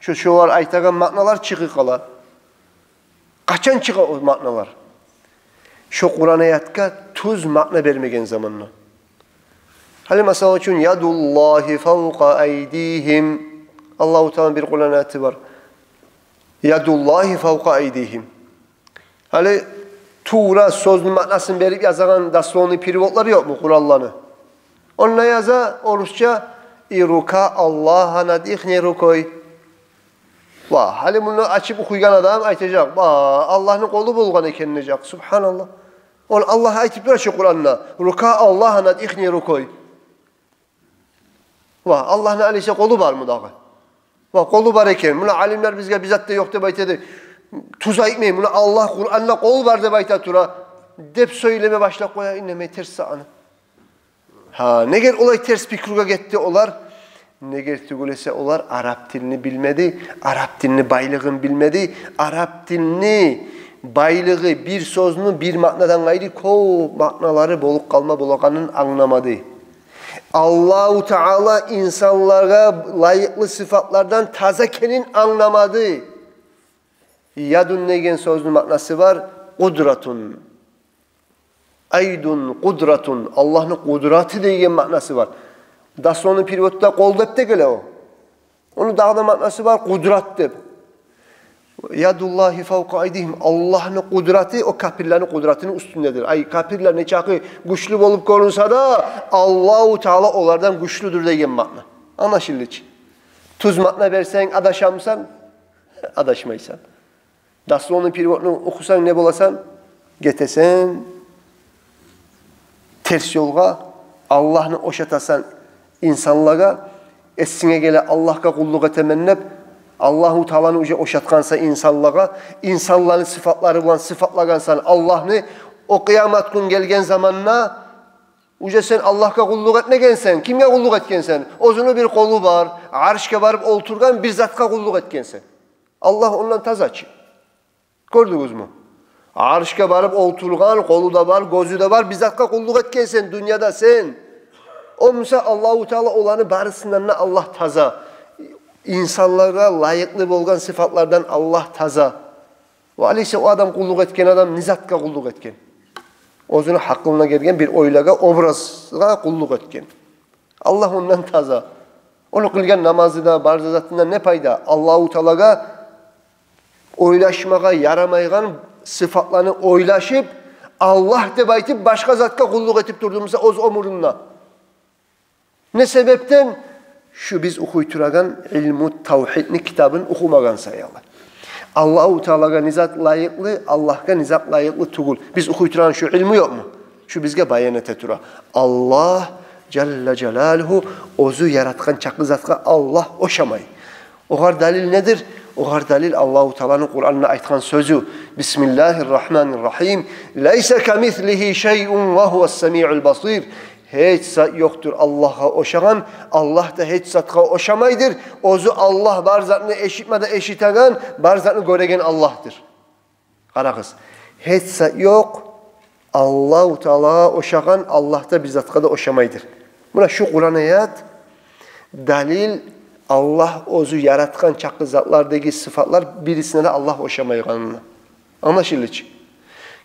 Şu var aytagan maknalar çıkı kala. Kaçan çıkı o maknalar? Şu Kur'an ayatka tuz makna vermegen zamanla. Hali mesela için yadullahi fawqa aydihim. Allahu Teala bir Kur'an ayeti var. Yadullahi fawqa aydihim. Hali Tuğra sözünün maknasını verip yazan daslovni pirivotları yok mu Kur'an'larını? Onunla yaza oruçça iruka Allah'a nadihni rukoy. Hali bunu açıp okuygan adam aytacak. Allah'ın kolu bulgan ekenecek. Subhanallah. Onu Allah'a aytıp durar şu Kur'an'la. Ruka Allah'a nadihni rukoy. Allah'ın aleyhse kolu var mı dağı? Kolu var eken. Bunu alimler bizge bizzat da yok da baytedi. Tuza etmeyin. Bunu Allah Kur'an'la kol var da bayta tura. Dep söyleme başla koya inleme ters sağını. Ne gel olay ters pikruga gitti olar. Ne gel tügülese olar Arap dilini bilmedi. Arap dilini baylığın bilmedi. Arap dilini baylığı bir sözünü bir maknadan gayrı ko maknaları bolup kalma bulakanın anlamadı. Allahu Teala insanlara layıklı sıfatlardan tazakenin anlamadı. Yadun negen sözünün maknası var? Kudratun. Aydun kudratun. Allah'ın kudratı degen maknası var. Dastonun periodda kol dep de gele o. Onun dağda maknası var kudrat dep. Yadullahi fevka aydihim. Allah'ın kudreti o kafirlerin kudretinin üstündedir. Ay kafirler ne çakı güçlü olup korunsa da Allahu Teala onlardan güçlüdür degen makna. Anlaşıldı ki. Tuz makna versen adaşamsan, adaşmaysan. Dastonun periyodunu okusan ne bolasan? Getesen ters yolga Allah'ını oşatasan insanlara esine gele Allah'a kulluk etemennep Allahu Teala'nı uca oşatkansa insanlara insanların sıfatları bulan sıfatlagansan Allah'ını o kıyamet gün gelgen zamanına uca sen Allah'a kulluk etmegensen kimge kulluk etkensen ozunu bir kolu var arşke varıp oturgan bir zatka kulluk etkensen Allah ondan taz açı. Gördünüz mü? Arşke varıp oturgan kolu da var gözü de var bir zatka kulluk etkensen dünyada sen o Musa Allahu Teala olanı barısından Allah taza. İnsanlara layıklı olgan sıfatlardan Allah taza. Ve aleyhise o adam kulluk etken adam nizatka kulluk etken. Özünü hakkına gelgen bir oylaga, obrazga kulluk etken. Allah ondan taza. Onu kılgan namazında, barzatında ne payda? Allahu Teala'ga oylaşmaga yaramaygan sıfatlarını oylaşıp Allah de baytip başka zatka kulluk etip durduğumuzda oz omurunla. Ne sebepten? Şu biz okuyturagan ilmu tavhidni kitabını okumagan sayalım. Allahu Teala'ga nizat layıklı, Allah'a nizat layıklı tugul. Biz okuyturan şu ilmi yok mu? Şu bizge bayan etetura. Allah Celle Celaluhu ozu yaratkan çaklı zatka Allah oşamay. Oğar dalil nedir? Oğar dalil Allahu Teala'nın Kur'an'ına aytkan sözü. Bismillahirrahmanirrahim. Leyse kemithlihi şey'un ve huves-semi'ul basir. Hiç zat yoktur Allah'a oşagan, Allah da hiç zatka oşamaydır. Ozu Allah barzatını eşitmede eşitegen, barzatını göregen Allah'tır. Kara kız. Hiç zat yok, Allah-u Teala'ya oşagan, Allah da bir zatka da oşamaydır. Buna şu Kur'an ayet, dalil Allah ozu yaratkan çaklı zatlardaki sıfatlar birisine de Allah oşamayganına. Anlaşıldı ki.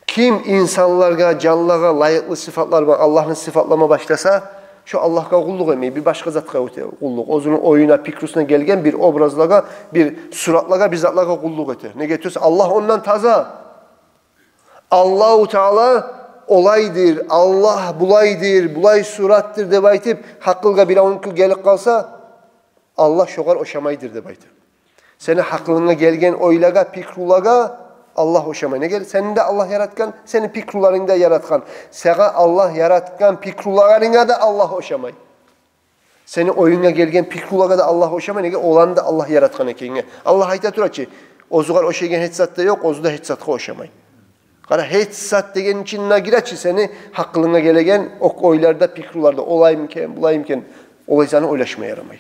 Kim insanlarga, canlılara layıklı sıfatlar var, Allah'ın sıfatlama başlasa, şu Allah'a kulluk etmeyi, bir başka zatka kulluk. Ozunun oyuna, pikrusuna gelgen bir obrazlaga, bir suratlaga, bir zatlaga kulluk ete. Ne getiriyorsa Allah ondan taza. Allahu Teala olaydır, Allah bulaydır, bulay surattır de baytip, hakkılga bir anki gelip kalsa, Allah şogar oşamaydır de baytip. Seni hakkılına gelgen oylaga, pikrulaga, Allah hoşama ne gel? Senin de Allah yaratkan, senin pikrularını da yaratkan. Sana Allah yaratkan pikrularına da Allah hoşamay. Senin oyuna gelgen pikrulara da Allah hoşamay ne gel? Olanı da Allah yaratkan ekene. Allah hayta tura ki, ozugar o şeygen hiç zatta yok, ozu da hiç zatka hoşamay. Kara hiç zat degen içine girer ki seni hakkılına gelegen o oylarda, pikrularda olayımken, bulayımken olay sana oylaşmaya yaramay.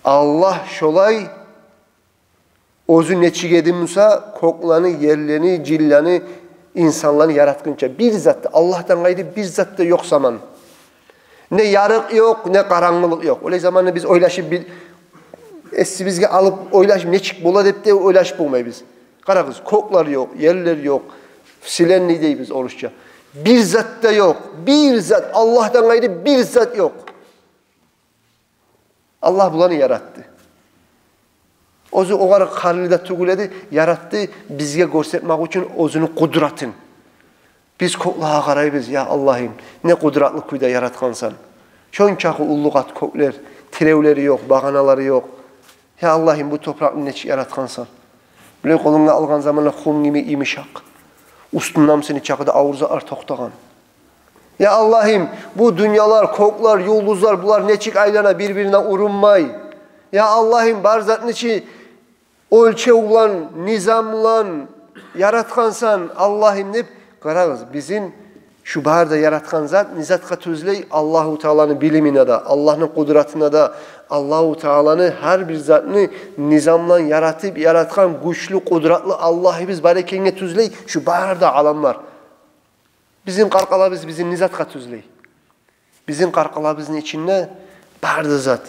Allah şolay ozu neçik edinmişse koklanı, yerlerini, cilleni, insanları yaratkınca bir zatta, Allah'tan gayrı bir zatta yok zaman. Ne yarık yok, ne karanlık yok. Öyle zamanla biz oylaşıp bir essi bizge alıp oylaşıp neçik bola deyip de oylaşıp olmayı biz. Kara kız, koklar yok, yerler yok, silenli değil biz oruçça. Bir zatta yok, bir zat, Allah'tan gayrı bir zat yok. Allah bulanı yarattı. Ozu o kadar karlıda tuguledi, yarattı, bizge görsetmek için ozunun kudratın. Biz koklağa karayız ya Allah'ım, ne kudratlı kuyda yaratkansan. Şonçakı ullugat koklar, tirevleri yok, bağanaları yok. Ya Allah'ım bu toprağını neçik yaratkansan. Böyle kolunla algan zamanla kum gibi imişak. Ustundan seni çakıda avurza artoktağın. Ya Allah'ım bu dünyalar, koklar, yıldızlar, bunlar neçik aylana birbirine urunmay. Ya Allah'ım barzatın içi ölçe ulan, nizamlan, yaratkansan Allah'ım ne? Qarağız, bizim şu baharda yaratkan zat, nizatka tüzley Allahu Teala'nın bilimine de, Allah'ın kudretine de, Allahu Teala'nın her bir zatını nizamlan yaratıp, yaratkan güçlü, kudretli Allah'ı biz barekenge tüzley, şu baharda alanlar. Bizim karkalabız, bizim nizatka tüzley. Bizim karkalabızın içinde baharda zat,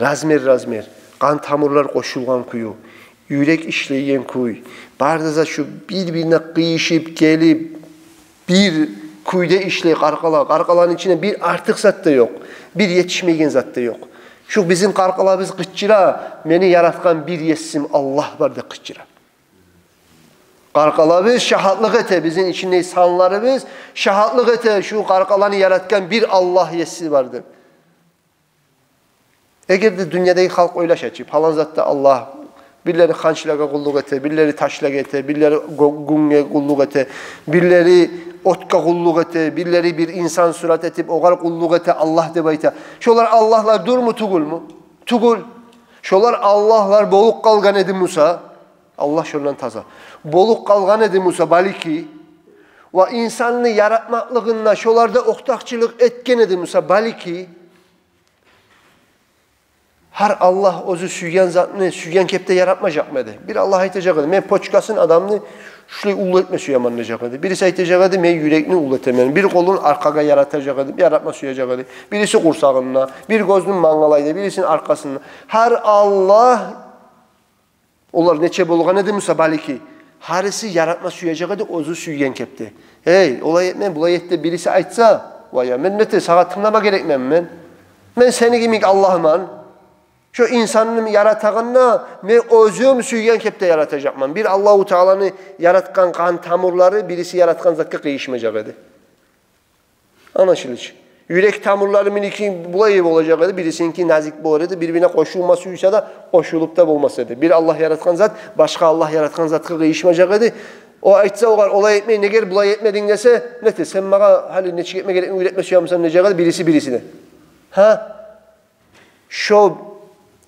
razmer, kan tamurlar koşulgan kuyu, yürek işleyen kuy, baharda zat şu birbirine kıyışıp gelip, bir kuyda işley karkalanın içine bir artık zat da yok, bir yetişmeyen zat da yok. Şu bizim karkalabız kıçıra, beni yaratkan bir yesim Allah var da kıçıra. Qarqala biz şahatlık ete, bizim içinde sanları biz şahatlık ete, şu qarqalanı yaratgan bir Allah yesi vardır. Eğer de dünyadaki halk oylaşa ki, falan zatda Allah, birileri xançlağa kulluk ete, birileri taşlağa ete, birileri gunge kulluk ete, birileri otka kulluk ete, birileri bir insan surat etip oğar kulluk ete, Allah de bayta. Şolar Allahlar dur mu tugul mu? Tugul. Şolar Allahlar boluq qalgan edi Musa. Allah şundan taza. Boluq qalgan edi Musa baliki. Ve insanını yaratmaklığında şolarda oktaqçılık etken edi Musa baliki. Her Allah özü süygen zatını süygen kepte yaratmayacak mıydı? Bir Allah aytacak edi. Men poçkasın adamını şurayı ulu etme süyamanlayacak edi. Birisi aytacak edi. Men yürekini ulu etemedim. Bir kolun arkaga yaratacak edi. Yaratma süyecek edi. Birisi kursağında, bir gözünün mangalaydı, birisinin arkasında. Her Allah onlar neçe bolğan edi Musa baliki. Harisi yaratma süyecek edi. Özü süygen kepte. Hey, olay etmen, bulay ette birisi aytsa, vay men nete sağa tınlama gerekmem men. Men seni kimik Allah'man. Şu insanını yaratağına me özüm süygen kepte yaratacakman. Bir Allahu Teala'nı yaratkan kan tamurları birisi yaratkan zatka kıyışmayacak edi. Anlaşılır. Yürek tamurları miniki bulayıp olacak edi. Birisinki nazik boğar edi. Birbirine koşulmasıysa da koşulup da bulmasa edi. Bir Allah yaratkan zat başka Allah yaratkan zatka kıyışmayacak edi. O aytsa oğar olay etmeyin neger bulay etmedin dese ne de sen bana hali neçik etme gerekmi üretme süyamsan necek edi birisi birisine. Ha? Şu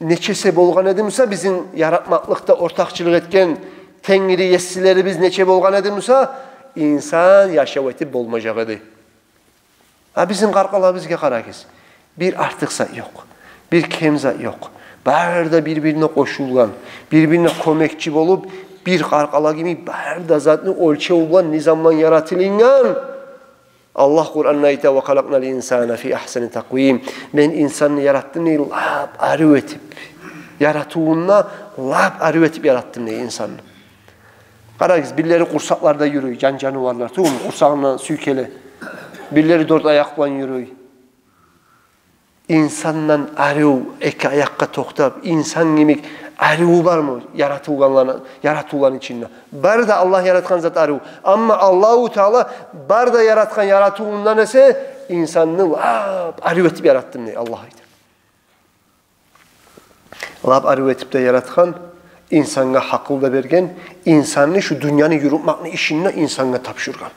neçese bolğan edimse bizim yaratmaklıkta ortakçılık etken Tengri yessileri biz neçe bolğan edimse insan yaşav etip bolmacak edi. Ha bizim qarqalar bizge qarakız. Bir artıqsa yok. Bir kemza yok. Bärdə birbirine qoşulgan, birbirine komekçi bolup bir qarqala gibi bärdə zatını ölçe olan nizamdan yaratılıngan Allah Kur'an'da ayta ve halaknal insana fi ahsani takvim. Ben insanı yarattım ne lab arı etip yaratığında lab arı etip yarattım ne insanı. Qaragız birileri kursaklarda yürüyor, can canavarlar, tuğum kursağından süykele. Birileri dört ayakla yürüyor. İnsandan arı iki ayakka toktap, insan gibi arı var mı yaratılan içinde? Bar da Allah yaratkan zat arı. Ama Allahu Teala bar da yaratkan yaratığından ise insanını lab arı etip yarattım ne Allah'ıydı. Lab arı etip de yaratkan, insana hakkı da vergen, insanı şu dünyanı yürütmakını işini insana tapşırgan.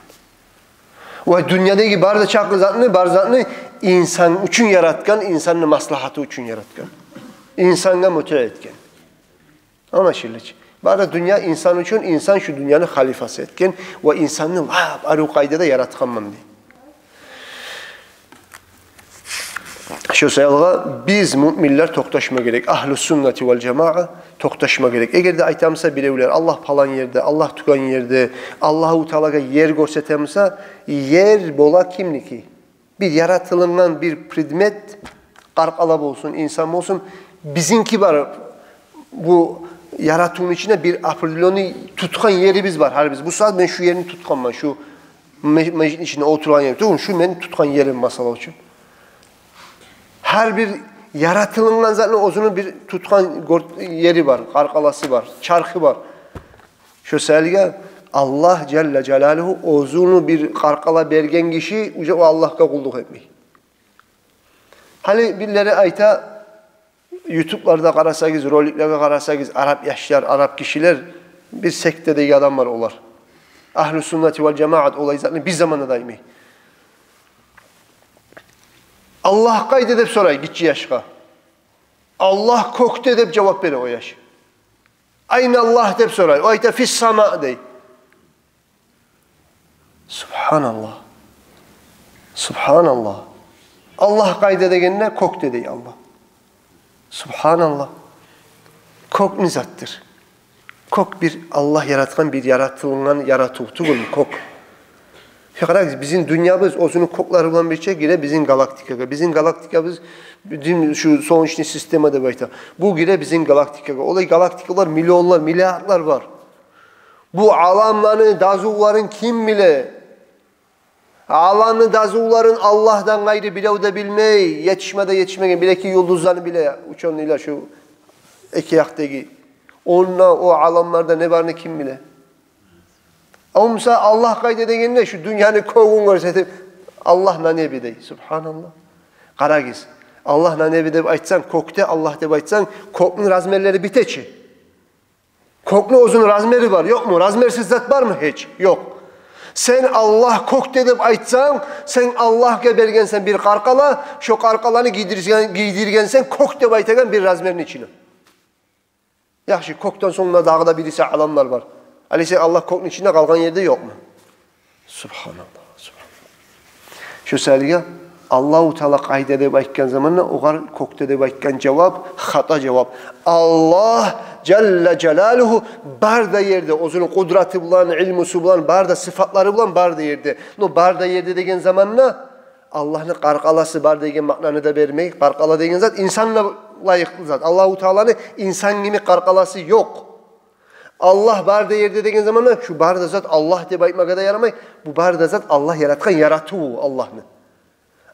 Ve dünyadaki bar da çaklı zatını insan için yaratkan, insanın maslahatı için yaratkan. İnsana mutlu etken. Anlaşılır. Bari dünya insan için, insan şu dünyanın halifası etken ve insanın arı kaydada yaratkanmam diye. Şu sayılga biz müminler toktaşma gerek. Ahl-i sünneti vel cema'a toktaşma gerek. Eğer de aytamsa birevler Allah falan yerde, Allah tukan yerde, Allahu Teala'ya yer görsetemse yer bola kimliki? Bir yaratılından bir predmet qarqalab olsun, insan olsun. Bizimki var. Bu yaratığın içinde bir aprilyonu tutkan yerimiz var. Her biz bu saat ben şu yerini tutkanma, şu meclisin içinde oturan yerim. Şu benim tutkan yerim masala için. Her bir yaratılından zaten ozunun bir tutkan yeri var, qarqalası var, çarkı var. Şu selge Allah Celle Celaluhu ozunu bir qarqala bergen kişi o Allah'a kulluk etmeyi. Hani birileri ayta YouTube'larda qarasagız, roliklərə qarasagız, Arap yaşlar, Arap kişiler bir sektedeki adamlar olar. Ahl-i sünneti vel cemaat olayı zaten bir zamanda daimi. Allah qayd edib soray, gitçi yaşqa. Allah koktu edib cevap verir o yaş. Ayna Allah edib soray, o ayta fis sama dey. Subhanallah. Subhanallah. Allah qayd edegenne koktu dey Allah. Subhanallah. Kok nizattır. Kok bir Allah yaratkan bir yaratılığından yaratığı kok. Bizim dünyamız ozunun koklarından bir şey gire bizim galaktikaya. Bizim galaktikamız bizim şu sonuçlu sisteme de bayta. Bu gire bizim galaktikaya. Olay galaktikalar milyonlar, milyarlar var. Bu alamların, dazuvların kim bile? Alanı dazuvların Allah'tan gayrı bile de bilmeyi, yetişmegen bile ki yıldızlarını bile uçanıyla şu iki yaktaki. Onunla o alamlarda ne var ne kim bile? Ama mesela Allah kaydedegende şu dünyanın kovun görsetip Allah ne bidey. Subhanallah. Karagiz. Allah ne bidey aytsan kokte Allah deb aytsan kokun razmerleri biteçi. Koklu uzun razmeri var. Yok mu? Razmersiz zat var mı hiç? Yok. Sen Allah kok dedip aytsan, sen Allah'a bergensen bir karkala, şu karkalanı giydirgensen kok deb aytagan bir razmerin içine. Yaxşı, koktan sonra dağda birisi alanlar var. Aleyse Allah kokun içinde kalkan yerde yok mu? Subhanallah. Şu seliga Allah-u Teala kayda deb aytgan zamanla oğar kokta deb aytgan cevap hata cevap. Allah Celle Celaluhu barda yerde, o'zini kudreti bulan, ilmusi bulan, barda sıfatları bulan barda yerde. No barda yerde degen zamanla Allah'ın qarqalası bar degen ma'nani da bermey. Qarqala degen zat insanla layıklı zat. Allah-u Teala'nın insan gibi qarqalası yok. Allah barda yerde degen zamanla şu barda zat Allah deb aytmaga da yaramay. Bu barda zat Allah yaratgan yaratuvu Allah'ını.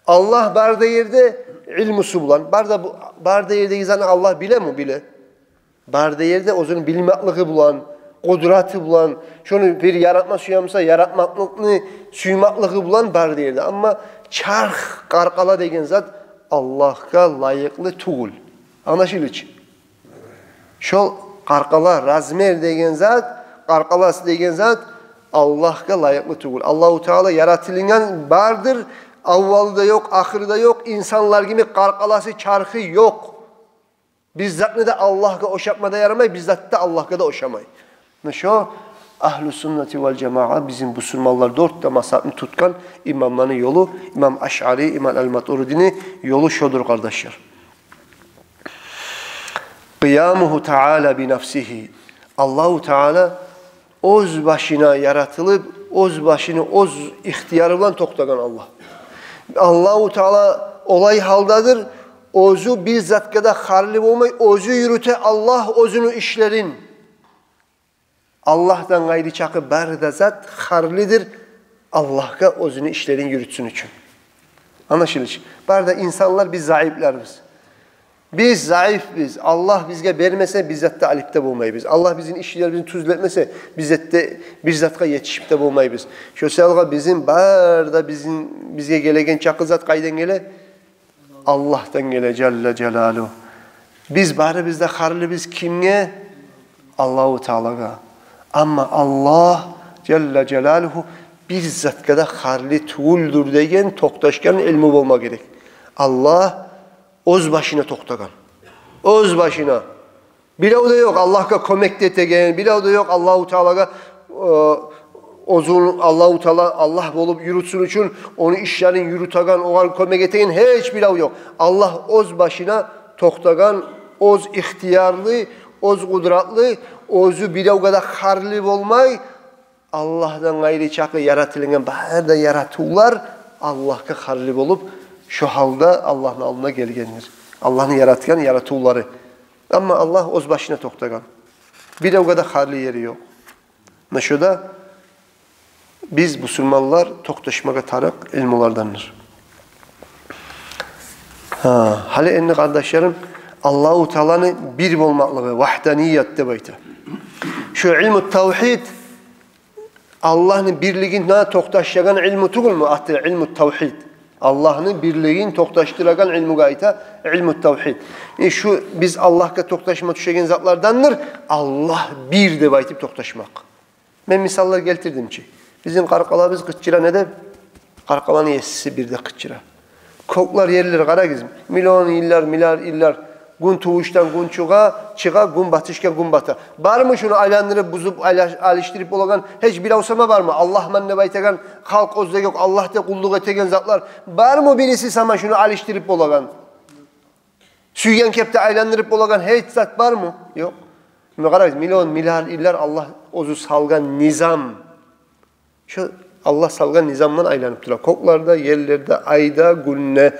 Allah barda yerde ilmusi bulan, barda yerde izanı Allah bile mi bile? Barda yerde o'zini bilmaklığı bulan, kudreti bulan, şunu bir yaratma suyamsa yaratmaklığı, suymaklığı bulan barda yerde. Ama çarx, qarqala degen zat Allah'a layıklı tuğul. Anlaşılır için. Şol qarqala, razmer degen zat, qarqalası degen zat Allah'a layıklı tuğul. Allah-u Teala yaratılgan bardır. Avvalda yok, ahırda yok, insanlar gibi qarqalası, çarxı yok. Bizzat da Allah'a oşapmada yaramay, bizzat da Allah'a da oşamay. Şu Ahl-i Sünneti vel Cema'a bizim bu Müslümanlar dörtte masabını tutkan imamların yolu, İmam Eş'ari, İmam El-Maturidi'nin yolu şudur kardeşler. Kıyamuhu Teala bi nefsihi. Allah-u Teala öz başına yaratılıp, öz başını, öz ihtiyarıyla toktagan Allah. Allah-u Teala olay haldadır. Özü bizzat kadar harli olmay, özü yürüte Allah özünü işlerin. Allah'tan gayri çakı barda zat harlidir. Allah'a özünü işlerin yürütsün için. Anlaşılır. Barda insanlar biz zayıflarız. Biz zayıfız. Allah bizge vermese bizzat da alipte bulmayız. Allah bizim işlerimizi tuzletmese bizzat yetişip de bulmayız. Şu selga bizim barda bizge gelegen çakı zat kayden gele Allah'tan gele Celle Celaluhu. Biz bari bizde harlı biz kimge? Allah-u Teala'ga. Ama Allah Celle Celaluhu bizzat kadar harlı tuğuldur degen toktaşkan ilmi olma gerek. Allah öz başına toktagan. Öz başına. Bilav da yok Allah'a kömek etegen, bilav da yok Allah-u Teala'ga Allah-u Teala Allah olup yürütsün için onu işlerin yürütagan, oğan kömek etegen hiç bilav yok. Allah öz başına toktagan, öz ihtiyarlı, öz kudratlı, özü bilav kadar harlı olmay, Allah'tan gayri çakı yaratılgan bazı yaratıklar Allah'a harlı olup şu halda Allah'ın alnına gelgendir. Allah'ın yaratgan yaratıkları. Ama Allah öz başına toktagan. Bilav kadar harlı yeri yok. Şurada biz Müslümanlar toktaşmaga tarık ilmulardandır. Hali enni kardeşlerim Allah-u Teala'nın bir olmaklığı, vahdaniyet de bayta. Şu ilmu tevhid Allah'ın birliğine toktaşlagan ilmu tuğul mu? Atı ilmu tevhid. Allah'ın birliğini toktaştıragan ilmu gayta ilmu tevhid. Şu biz Allah'a toktaşma düşegen zatlardandır. Allah bir de baytip toktaşmak. Ben misallar getirdim ki. Bizim qarqalarımız qıçıra ne de? Qarqalanın yesisi bir de qıçıra. Koklar yerler qara gizim. Milyon illar, milyar illar. Gün tuğuştan gün çığa, gün batışken gün bata. Var mı şunu aylandırıp, buzup, alıştırıp olagan, hiç bir avsama var mı? Allah menne baytegan, halk özde yok, Allah de kulluk etegen zatlar. Var mı birisi sana şunu alıştırıp olagan? Süygen kepte aylandırıp olagan hiç zat var mı? Yok. Milyon, milyar illar Allah ozu salgan nizam. Şu Allah salgan nizamdan aylanıp durar. Koklarda, yerlerde, ayda, günne,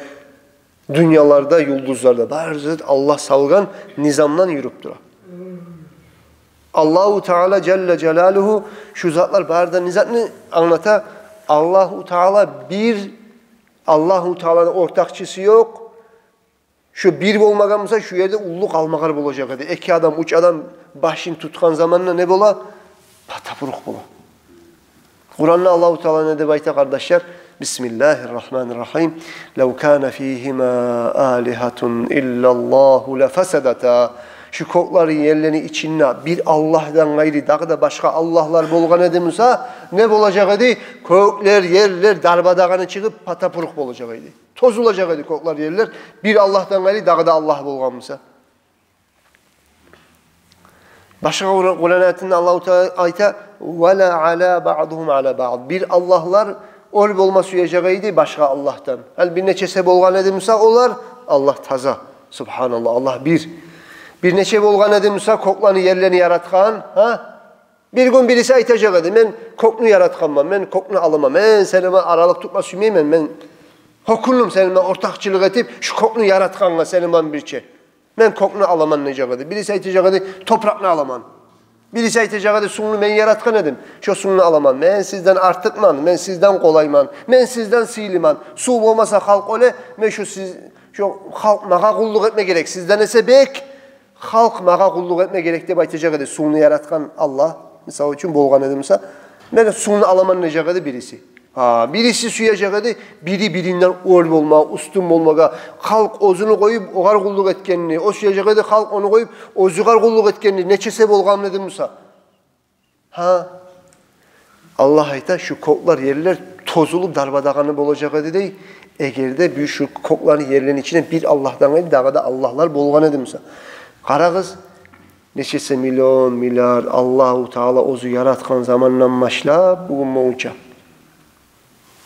dünyalarda, yıldızlarda. Bazı Allah salgan nizamdan yürüp durar. Allah-u Teala Celle Celaluhu şu zatlar barda nizamını anlata. Allah-u Teala bir, Allah-u Teala'nın ortakçısı yok. Şu bir olmaganımızda şu yerde ulluk almakar olacak. İki adam, üç adam başını tutkan zamanla ne bola? Patapuruk bola. Kur'an'da Allah-u Teala ne de bayta kardeşler? Bismillahirrahmanirrahim. لَوْ كَانَ ف۪يهِمَا آلِهَةٌ اِلَّا اللّٰهُ لَفَسَدَتَا. Şu kokların yerlerini içinde bir Allah'dan gayri daha da başka Allah'lar bolgan edimsa ne olacak idi? Koklar, yerler darbadağını çıkıp patapuruk olacak idi. Toz olacak idi koklar, yerler. Bir Allah'tan gayri daha da Allah bolganmısa. Başka Kur'an ayetinde Allah-u Teala ayta وَلَا عَلَى بَعْضُهُمْ عَلَى بَعْضٍ. Bir Allah'lar ol bolma suyacağıydı başka Allah'tan. Hal bir neçese bolgan edimse olar Allah taza. Subhanallah, Allah bir. Bir neçe bolgan edimse koklanı yerlerini yaratkan, ha? Bir gün birisi aytacak edi, men kokunu yaratkanmam, men kokunu alamam, men senime aralık tutma sümeymen, men hokunum senime ortakçılık etip şu kokunu yaratkanla senime birçe. Men kokunu alaman necak edi. Birisi aytacak edi, toprakını alaman. Birisi aytacak edi, suyunu men yaratkan edim, şu suyunu alaman. Men sizden artıkman, men sizden kolayman, men sizden siliman. Su olmasa halk öyle, men şu halk mağa kulluk etme gerek. Sizden ise bek, halk mağa kulluk etme gerek diye aytacak edi. Suyunu yaratkan Allah, misal için bolgan edimse, men suyunu alaman necak edi birisi. Birisi suyacak edi, biri birinden ol olma, üstün olmaga, halk ozunu koyup oğar kulluk etkenini, o suyacak edi, halk onu koyup ozugar kulluk etkenini, neçese bolgan edimse. Allah ayta şu koklar yerler tozulup darbadağını bolacak edi dey, eğer de bir şu kokların yerlerin içine bir Allah'tan edi, daha da Allah'lar bolgan edimse. Kara kız, neçese milyon, milyar Allah-u Teala ozu yaratkan zamandan başla, bugün moğunca.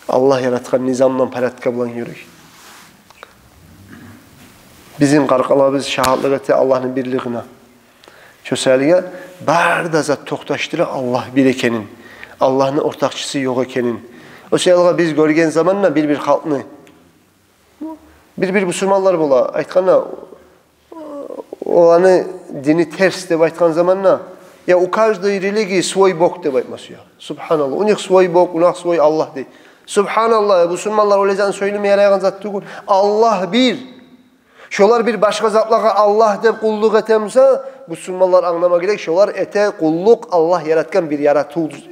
Allah yaratkan nizamdan paratka bulan yürüy. Bizim qarqalabız şahadlık eti Allah'ın birliğine. Şösəliyə, barda zat toxtaşdırı Allah bir ekenin. Allah'ın ortakçısı yok ekenin. O şeyalga biz görgen zamanla bir halkını, bir Müslümanlar bola, aytqanna, olanı dini ters de aytqan zamanla, ya u каждой религии свой Бог de aytması ya. Subhanallah. Unik свой Бог, unak свой Allah de. Subhanallah, Müslümanlar öyle zan söylemeye yarayan zat değil. Allah bir. Şolar bir başka zatlara Allah de kulluk etemse, Müslümanlar anlama gerek. Şolar ete kulluk Allah yaratkan bir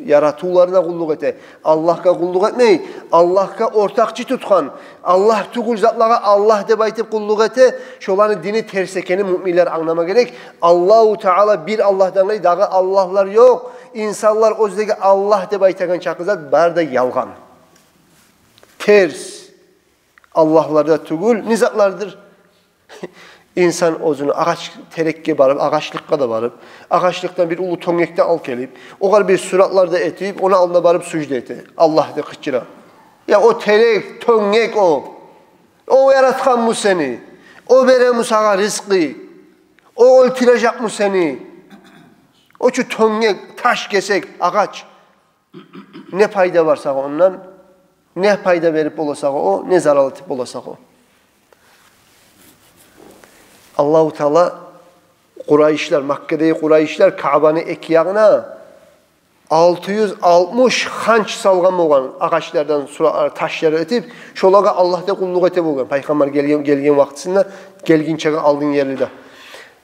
yaratularına kulluk ete. Allah'a kulluk etmeyi, Allah'a ortakçı tutkan, Allah tukul zatlara Allah de baytip kulluk ete. Şoların dini tersekeni müminler anlama gerek. Allahu Teala bir Allah'tan gayri daha Allah'lar yok. İnsanlar o yüzdeki Allah de baytakan çakızat bar da yalgan. Ters. Allah'larda tugul nizatlardır. İnsan ozunu ağaç terekke barıp, ağaçlıkka da barıp, ağaçlıktan bir ulu tongekte al gelip, o kadar bir suratlarda etip, ona alına barıp sucde eti. Allah de kıçıra. Ya o terek, tongek o. O yaratkan mı seni? O veren mu sana rızkı? O öldürecek mu seni? O şu tongek, taş kesek, ağaç. Ne fayda varsa ondan? Ne fayda verip olasak o, ne zarar etip olasak o. Allah-u Teala Kureyşler, Makke'deki Kureyşler Kabe'nin ekiyağına 660 hanç salgan olan ağaçlardan taşları etip şolaga Allah'ta kulluk etip olgan. Peygamber gelgen vaktisinde gelgin çağı aldığın yerlerde.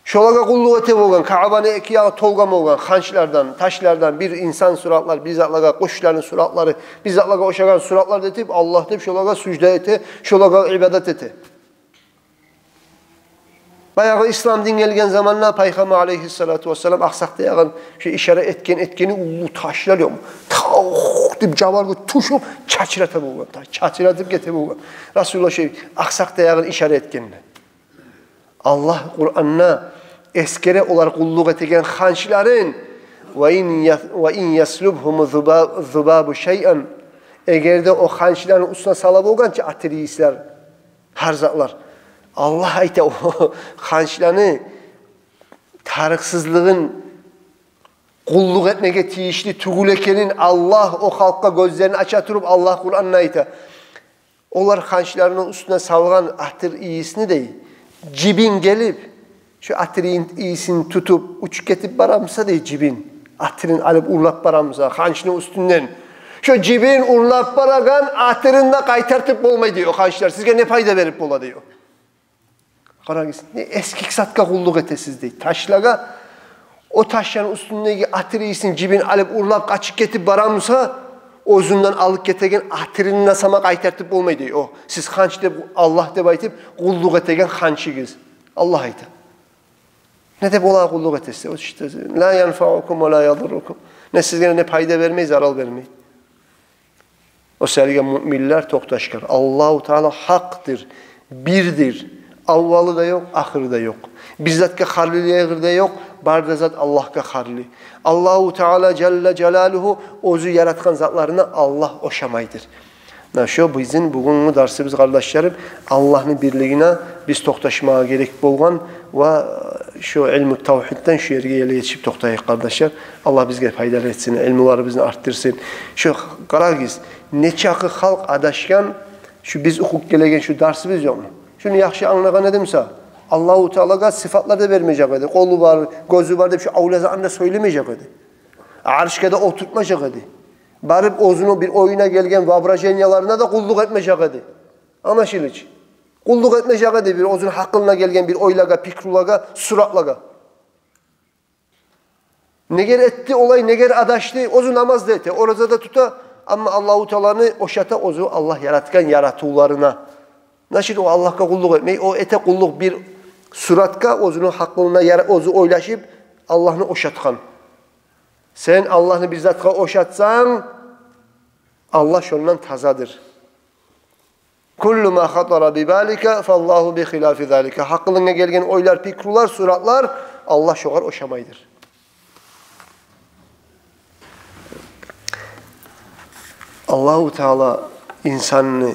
Şolaga kulluk etip olgan, Kabe'nin ekiyağı tolgam olgan hançlardan, taşlardan bir insan suratlar, bizatlaga kuşların suratları, bizatlaga oşagan suratlar etip Allah deyip şolaga sucde eti, şolaga ibadet eti. Bayağı İslam din gelgen zamanla Peygamber aleyhissalatu vesselam aksakta yağın şu işaret etkeni ulu taşlar yok. Tavuk deyip cavargı tuşup çaçıratıp olgan. Çaçıratıp getirip olgan. Resulullah aksakta yağın işaret etkenine. Allah Kur'an'na eskere olarak kulluk etken hançların ve in yaslubhum zubabu şey'an eğer de o hançların üstüne salab olgan ki ateistler, harzatlar. Allah ayta o hançlarını tarıksızlığın kulluk etmeye tiyişli tugulekenin Allah o halka gözlerini açatırıp Allah Kur'an'na ayta. Onlar hançlarının üstüne salgan atır iyisini değil. Cibin gelip şu atırın iyisini tutup uç getip baramsa değil cibin. Atırın alıp urlap baramsa hançının üstünden. Şu cibin urlap baragan atırın da kaytartıp olmayı diyor hançlar. Sizge ne fayda verip ola diyor. Eski satka kulluk etesiz değil. Taşlaga o taşların üstündeki atır iyisin cibin alıp urlap kaçık getip baramsa özünden alıp getegen ahtirini nasama qaytartıp olmaydı. O siz hanç deb Allah deb aytıp kulluk etegen hançigiz. Allah aytı. Ne deb ola kulluk etese? O işte la yanfa'ukum ve la yadurrukum. Ne sizlere ne payda vermeyiz, zarar vermeyiz. O serge müminler toktaşkar. Allahu Teala haktır, birdir. Avvalı da yok, ahırı da yok. Bizzatka harliliğe de yok, barda zat Allah'ka harli. Allahu Teala Celle Celaluhu özü yaratkan zatlarına Allah oşamaydır. Şu bizim bugünkü dersimiz kardeşlerim Allah'ın birliğine biz toktaşmaya gerek bolgan ve şu ilmi tevhidden şu yerge yetişip toktayık kardeşler. Allah bizge faydalı etsin, ilmileri bizni arttırsın. Şu qarargiz neçakı halk adaşkan şu biz hukuk gelegen şu dersimiz yok mu? Şunu yaxşı anlayan ne demse Allahu Teala'ga sıfatlar da vermeyecek idi. Kolu var, gözü var deyip şu avlazanında söylemeyecek idi. Arşkada oturtmayacak idi. Barıp ozunu bir oyuna gelgen vabrajenyalarına da kulluk etmeyecek idi. Anlaşılır. Kulluk etmeyecek idi bir ozun hakkına gelgen bir oylaga, pikrulaga, suratlaga. Neger etti olay, neger adaştı, ozu namaz da eti. Orada da tuta ama Allahu Teala'nı oşata ozu Allah yaratkan yaratılarına. Nasıl o Allah'a kulluk etmeyi, o ete kulluk bir suratka ozunun hakkına ozu oylaşıp Allah'ını oşatkan. Sen Allah'ını bizzatka oşatsan Allah şundan tazadır. Kullu ma hatara bi balika fallahu bi khilafi zalika. Hakkına gelgen oylar, pikrular, suratlar Allah şoğar oşamaydır. Allahu Teala insanını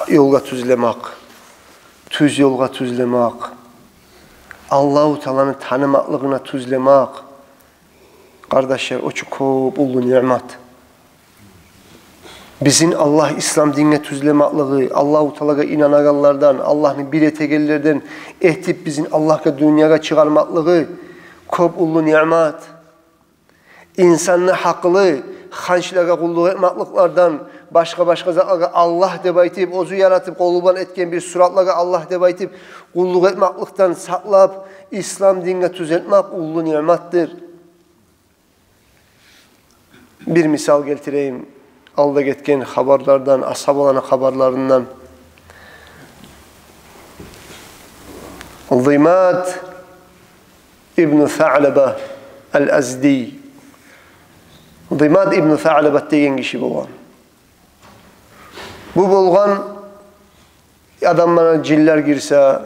yolga tüzlemek, tüz yolga tüzlemek, Allahu Teala'nın tanımaklığına tüzlemek, kardeşler o çok ulu nimet. Bizim Allah İslam dinine tüzlemaklığı, Allahu Teala'ya inananlardan, Allah'ın bir etegellerden ehtip bizim Allah'a dünyaya çıkarmaklığı çok ulu nimet. İnsanın haklı, hançlara kulluk etmekliklerden, başka zatlara Allah deb aytip, ozu yaratıp, qoluban etken bir suratlara Allah deb aytip, kulluk etmeklikten saklap, İslam dinine tüzeltmek ulu nimettir. Bir misal getireyim. Alda getken haberlerden, ashab olan haberlerinden. Zimat İbn Tha'laba el-Azdi. Zimat İbn Tha'laba deyen kişi bolgan. Bu bolgan adamlara ciller girse,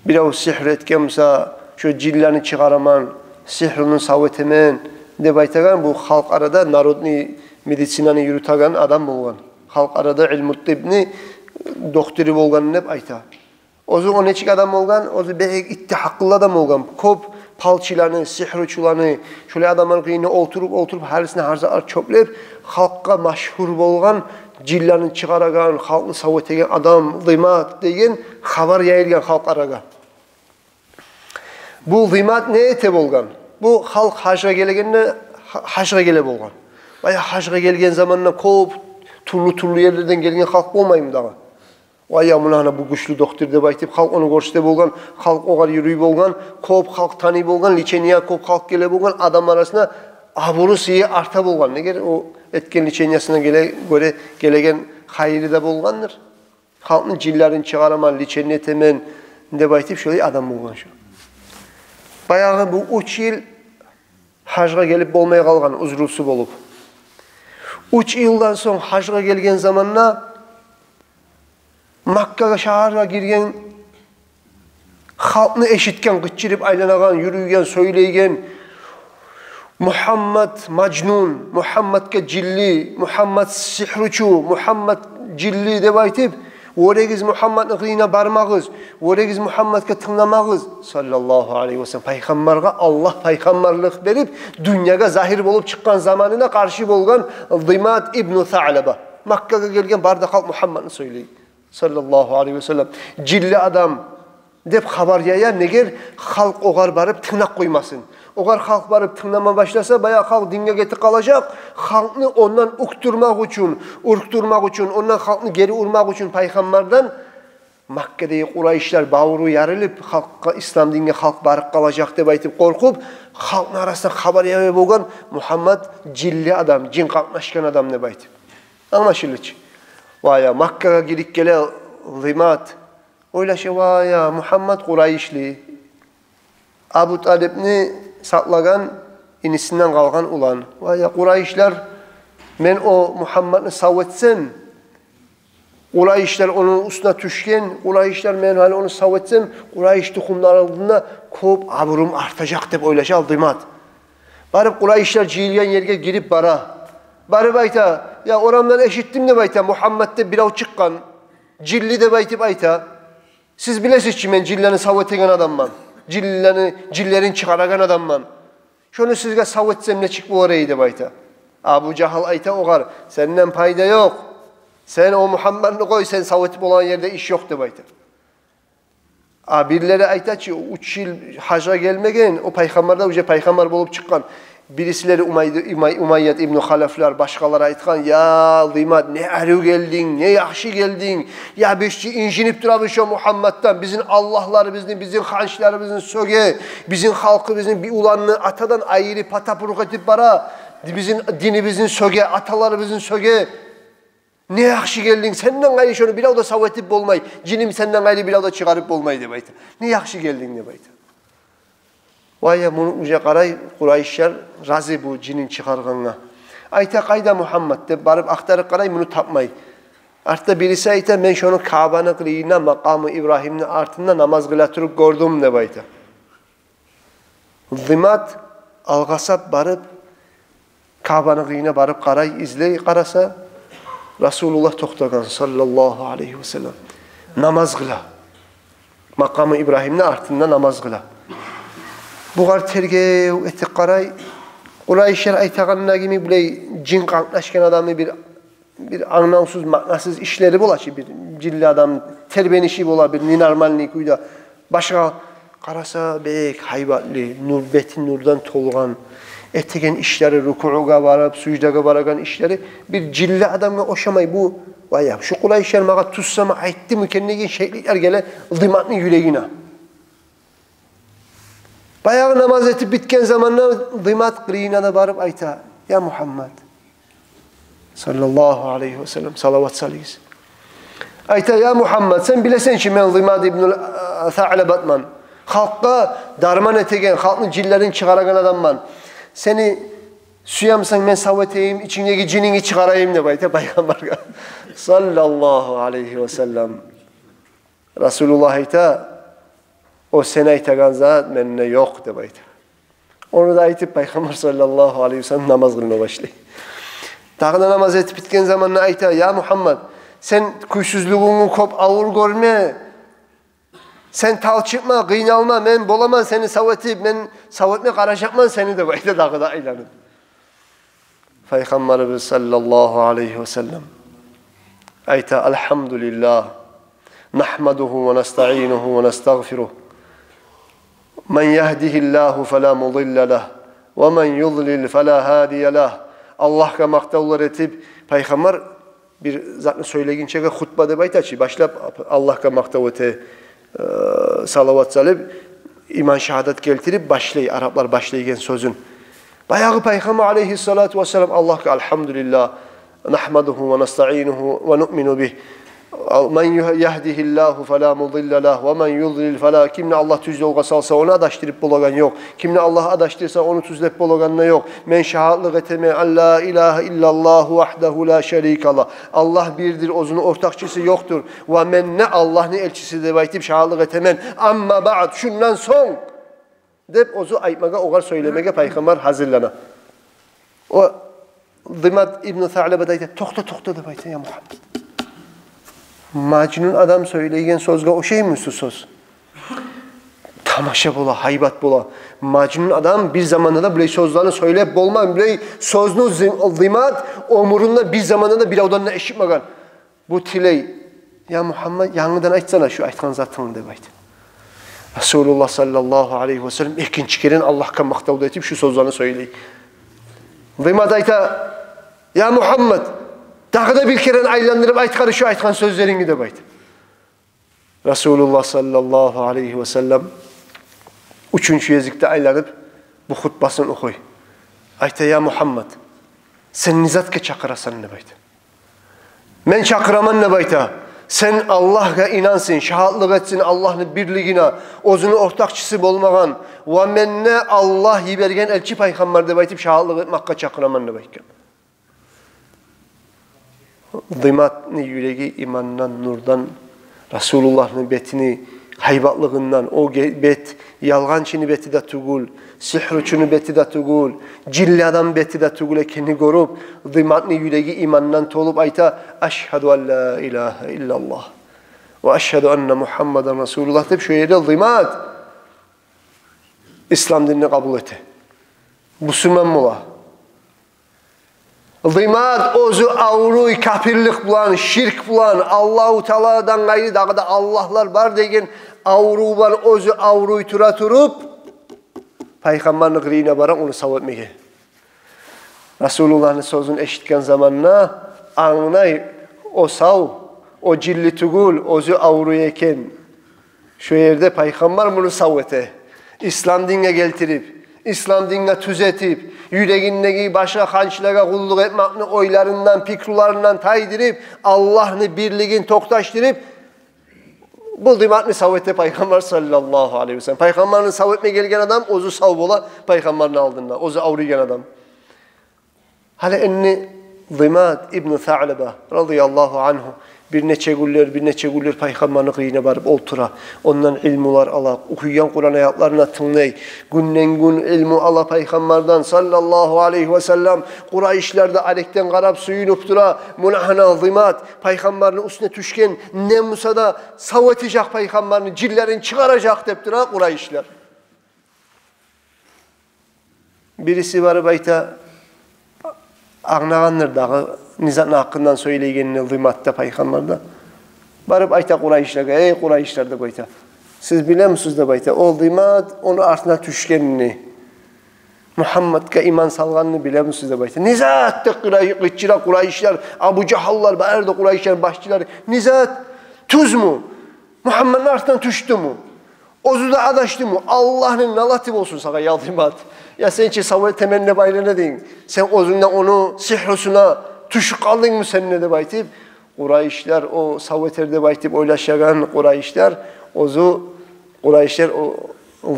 biraz sihr etkense, şu cillerini çıkaraman, sihrini savetemen deb aytagan bu halk arada narodni medisinani yürütagan adam bolgan. Halk arada ilmu tibbni doktori bolganını hep ayta. Ozu o neçik adam bolgan, ozu bek ittihaklı adam bolgan. Kop palçılarını, sihruçularını, şöyle adamların kıyına oturup harisine harzalar çöpleyip halkka maşhur bolgan, cillerini çıkaragan, halkını savetegen adam, zimat degen haber yayılgan halk araga. Bu zimat ne ete bolgan? Bu halk haşra gelegenne haşra gele bolgan. Baya haşra gelgen zamanına kop turlu yerlerden gelgen halk olmayım daha. Vaya munahana bu güçlü doktor deb aytip halk onu görüşte bolgan, halk oğar yürüy bolgan, kop halk tanı bolgan, liçeniya kop halk gele bolgan adam arasına aburu siye arta bolgan. Neger o etken liçeniyasına göre gelegen hayırı da bolgandır. Halkın cillerini çıkaraman, liçeniye temen deb aytip şöyle adam bolgan şu. Bayağı bu 3 yıl hacga gelip bolmaya kalgan uzrusu bolup. 3 yıldan son hacga gelgen zamanla Makkaga şaharga girgen halkını eşitken, gıççirip aylanagan, yürüygen, söyleygen Muhammed Macnun, Muhammed'ke cilli, Muhammed sihruçu, Muhammed cilli deb aytip oregiz Muhammed'in kıyına barmağız, oregiz Muhammed'ke tınlamağız sallallahu aleyhi ve sellem. Peygamberga Allah peygamberlik verip dünyaya zahir bolup çıkan zamanına karşı bolgan Zimat İbn Tha'laba. Makkaga gelgen barda halk Muhammed'ini söyleyin sallallahu aleyhi ve sellem. Cilli adam dep haber yayar neger halk oğar barıp tırnak koymasın. Oğar halk barıp tırnama başlasa bayağı halk dinge geti kalacak. Halkını ondan ukturmak için, ondan halkını geri urmak için peygamberden Makke'deki Kureyşler bağırı yarılıp İslam dinine halk barık kalacak diye aytıp korkup halkın arasında haber yayıp olgan Muhammed cilli adam, cin kalkmışken adam diye aytıp. Anlaşılır. Vaya Makke'ye girip gele Zimat. Öyle şey vaya Muhammed Kureyşli. Abu Talib'ni saklagan inisinden kalkan ulan. Vaya Kureyşler men o Muhammed'i savetsem Kureyşler onun üstüne düşken, Kureyşler men hali onu savetsem Kureyş tukumlarında kop aburum artacak deyip oylaşa aldımat. Barıp Kureyşler cihilgen yerge girip bara. Barıp ayta, ya oramdan eşittim de bayta, Muhammed'de bir av çıkkan, cilli de baytip ayta. Siz bilesiz ki men cillerini savvetigen adamman. Cillerin çıkaragan adamman. Şunu sizge savvetsem ne çık bu orayı de bayta. Abu Cahal ayta oğar, senden payda yok. Sen o Muhammed'ini koy, sen savvetip olan yerde iş yok de bayta. Birileri ayta ki 3 yıl hacca gelmegen, o peygamberden önce peygamber bulup çıkan. Birisileri Umayyad İbn Halaflar, başkaları aytkan, ya Zimat ne arı geldin, ne yaxşı geldin. Ya beşçi incinip durabış o Muhammed'den. Bizim Allah'ları, bizim hançları, bizim söge, bizim halkı, bizim bir ulanını atadan ayrı patapuruk etip bara. Bizim dinimizin söge, ataları bizim söge. Ne yaxşı geldin, senden gayrı şunu bir da savvetip bolmay. Cinim senden gayrı bir da çıkarıp bolmay de bayta. Ne yaxşı geldin de bayta. Vaya bunu uca qaray Kureyşler razı bu cinin çıkarğanına. Ayta qayda Muhammed de barıp aktarıp qaray bunu tapmay. Artta birisi ayta ben şunu Kabe'nin qiliyina makamı İbrahim'in artında namaz qılatırıp gördüm de bayta. Zimat alğasap barıp Kabe'nin qiliyina barıp qaray izley qarasa Resulullah toxtagan sallallahu aleyhi ve sellem. Namaz qıla. Makamı İbrahim'in artında namaz qıla. Bu kadar tergev etik qaray. Kureyşler aytağanına gibi böyle cin kalklaşken adamı bir anlamsız, manasız işleri bola ki bir cilli adam terbenişi bola bir ninormallik uyda. Başka qarasa bek haybatlı, nurbetin nurdan tolgan, etegen işleri, rukuğa varıp, sucdaga baragan işleri bir cilli adamla oşamay bu. Vay şu Kureyşler mağa tutsama aytti mükennegin şeylikler gele Zimat'ın yüreğine. Bayağı namaz etip bitken zamanla Zimat qiliyina da barıp ayta. Ya Muhammed sallallahu aleyhi ve sellem salavat salıyız. Ayta ya Muhammed sen bilesen ki men Zimat ibn Tha'labatman. Halkta darman etegen, halkın cillerini çıkaragan adamman. Seni suyamsan ben savveteyim, içindeki cinini çıkarayım de bayta peygamber sallallahu aleyhi ve sellem. Resulullah ayta o sen aytagan zat menne yok de bayta. Onu da aytıp peygamber sallallahu aleyhi ve sellem namaz kılına başlayı. Dağda namaz etip bitken zamanla ayta ya Muhammed sen kuysuzluğunu kop ağır görme. Sen talçıkma, kıynalma, ben bolaman seni savvetip, ben savvetme karışakman seni de bayta dağda aylanın. Peygamberimiz sallallahu aleyhi ve sellem ayta elhamdülillah nahmaduhu ve nesta'inuhu ve nestağfiruh. Men yehdihillahu fela mudille leh ve men yudlil fela hadiye leh. Allah'a maktavlar etip Peygamber bir zatını söylegince hutbada baytaçı başlap Allah'a maktav ete salavat salib iman şehadet geltirip başlay Araplar başlaygen sözün. Bayağı Peygamber aleyhissalatu vesselam Allah'a elhamdülillah nahmaduhu ve nesta'inuhu ve nu'minu bih. Men yehdihillahu fela mudille leh ve men yudlil fela kimne Allah tüzlüğe salsa onu adaştırıp bulagan yok. Kimne Allah adaştırsa onu tüzlep bulaganına yok. Men şahadlık eteme la ilahe illallah vahdehu la şerika. Allah birdir, onun ortakçısı yoktur. Ve men ne Allah ne elçisi de baytip şahadlık etemen. Amma ba'd şundan son dep ozu aytmaga oğar söylemege peygamber hazırlana. O Zimat İbn Tha'laba deydi toxta da baytı ya Muhammed. Macnun adam söyleyen sözge o şey mi söz? Tamaşa bola, haybat bola. Macnun adam bir zamanda da böyle sözlerini söyleyip bolman. Böyle sözünü Zimat omurunda bir zamanda da bir odanına eşitmegan. Bu tiley. Ya Muhammed yanından aytsana şu aytkan zatını de bayt. Resulullah sallallahu aleyhi ve sellem ikinci keren Allah'a maktavda etip şu sözlerini söyleyip. Zimat ayta ya Muhammed dağda bir kere aylandırıp aytkarı şu aytkan sözlerini de bayt. Resulullah sallallahu aleyhi ve sellem 3. yezikte aylanıp bu hutbasını okuy. Ayta ya Muhammed sen nizatke çakırasan ne bayta? Men çakıraman ne bayta? Sen Allah'a inansın, şahitlik etsin Allah'ın birliğine, özünün ortakçısı olmagan ve menne Allah yibergen elçi peygamber de baytip şahitlik etmekka çakıraman ne bayta? Dımatni yüreği imandan, nurdan, Resulullah'ın betini, haybatlığından, o bet, yalğançını beti de tugul, sihruçunu beti de tugul, cilli adam beti de tugul ekeni korup, dımatni yüreği imandan tolup ayta, eşhedü en la ilahe illallah ve eşhedü enne Muhammeden Resulullah deyip şu yerde dımat, İslam dinini kabul eti. Müslüman mola. Dımat ozu avruy, kafirlik bulan, şirk bulan, Allahu Teala'dan gayri dağda Allahlar var degen avru bulan ozu avruy tura turup Peygamberin gırine baran onu savutmaya. Resulullah'ın sözünü eşitken zamanla anlay o sav, o cilli tugul, ozu avruy eken şu yerde Peygamber bunu savute. İslam dinine geltirip, İslam dinine tüzetip, yüreğindeki başka hançlara kulluk etmekini oylarından, fikirlerinden taydırıp, Allah'ın birliğini toktaştırıp, bu dımatını savvete Peygamber sallallahu aleyhi ve sellem. Peygamberin savvetme gelgen adam, ozu savv ola Peygamberin aldığında, ozu avruyen adam. Hala enni dımat İbn-i Tha'laba radıyallahu anhu bir neçe güller Peygamberin kıyına barıp oltura. Ondan ilmular ala, okuyan Kur'an ayatlarına tınlay. Günden gün ilmu ala Peygamberden sallallahu aleyhi ve sellem. Kurayişlerde alekten karab suyun uptura. Munahana dımat. Peygamberin üstüne tüşken ne Musa'da savvetecek Peygamberin cillerini çıkaracak deptura Kurayişler. Birisi var bayta ağnağanlar dağı nizatın hakkından söyleyenini dımatta Peygamber'da. Barıp ayta Kurayişler'e, ey Kurayişler'de bayta. Siz biliyor musunuz da bayta? O dımat, onu artına tüşkenini, Muhammed'e iman salganını biliyor musunuz da bayta? Nizatta Kurayişler, Abu Cahallar, Bağır'da Kurayişler, başçıları. Nizat, tuz mu? Muhammed'in artından tüştü mü? Ozuda adaştı mı? Allah'ın nalatif olsun sana ya dımat. Ya sen ki savunma temeline bayrağına deyin. Sen özünden onu sihrusuna tuşuk kaldın mı seninle de baytip? Kurayişler o savveterde baytip oylaşagan Kurayişler o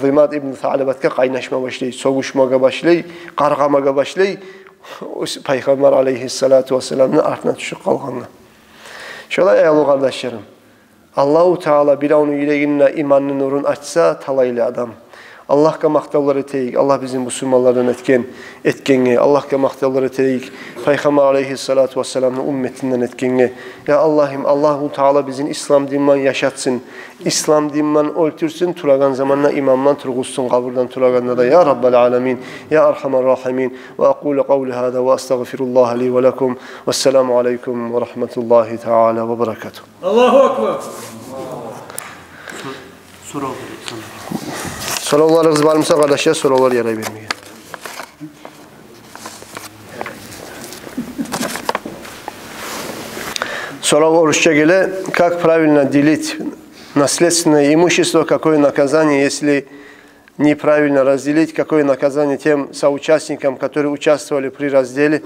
Dımat İbn-i Tha'labat'ka kaynaşma başlayı, soğuşmaga başlayı, kargamaga başlayı. Peygamber aleyhissalatu vesselam'ın ardına tuşuk kalkanına. Şöyle eyvallah kardeşlerim. Allahu Teala bir onun yüreğine imanın nurunu açsa talaylı adam. Allah'a maktalları teyik. Allah bizim Müslümanlardan etkeni. Allah'a maktalları teyik. Peygamber aleyhissalatu vesselam'ın ümmetinden etkeni. Ya Allah'ım Allahu Teala bizim İslam dinman yaşatsın. İslam dinman öldürsün. Turagan zamanla imamdan turgulsun. Kaburdan turaganla da ya Rabbel alemin. Ya Erhamer Rahimin. Ve aqulu kavli hâda ve estağfirullah li ve lekum. Vesselamu aleyküm ve rahmetullahi teala ve berekatuhu. Allahu Ekber. Soru olur. Sorularınız var mısa kardeşler? Sorular yere vermeye. Soru Rusça gele, как правильно делить наследственное имущество, какое наказание, если неправильно разделить, какое наказание тем соучастникам, которые участвовали при разделе,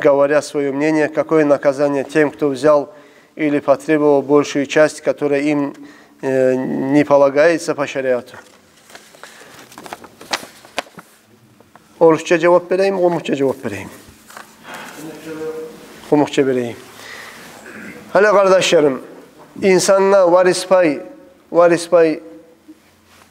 говоря свое мнение, какое наказание тем, кто взял или потребовал большую часть, которая им не полагается по шариату. Oruçça cevap vereyim, komukça cevap vereyim. Komukça vereyim. Hala kardeşlerim, insanla varis pay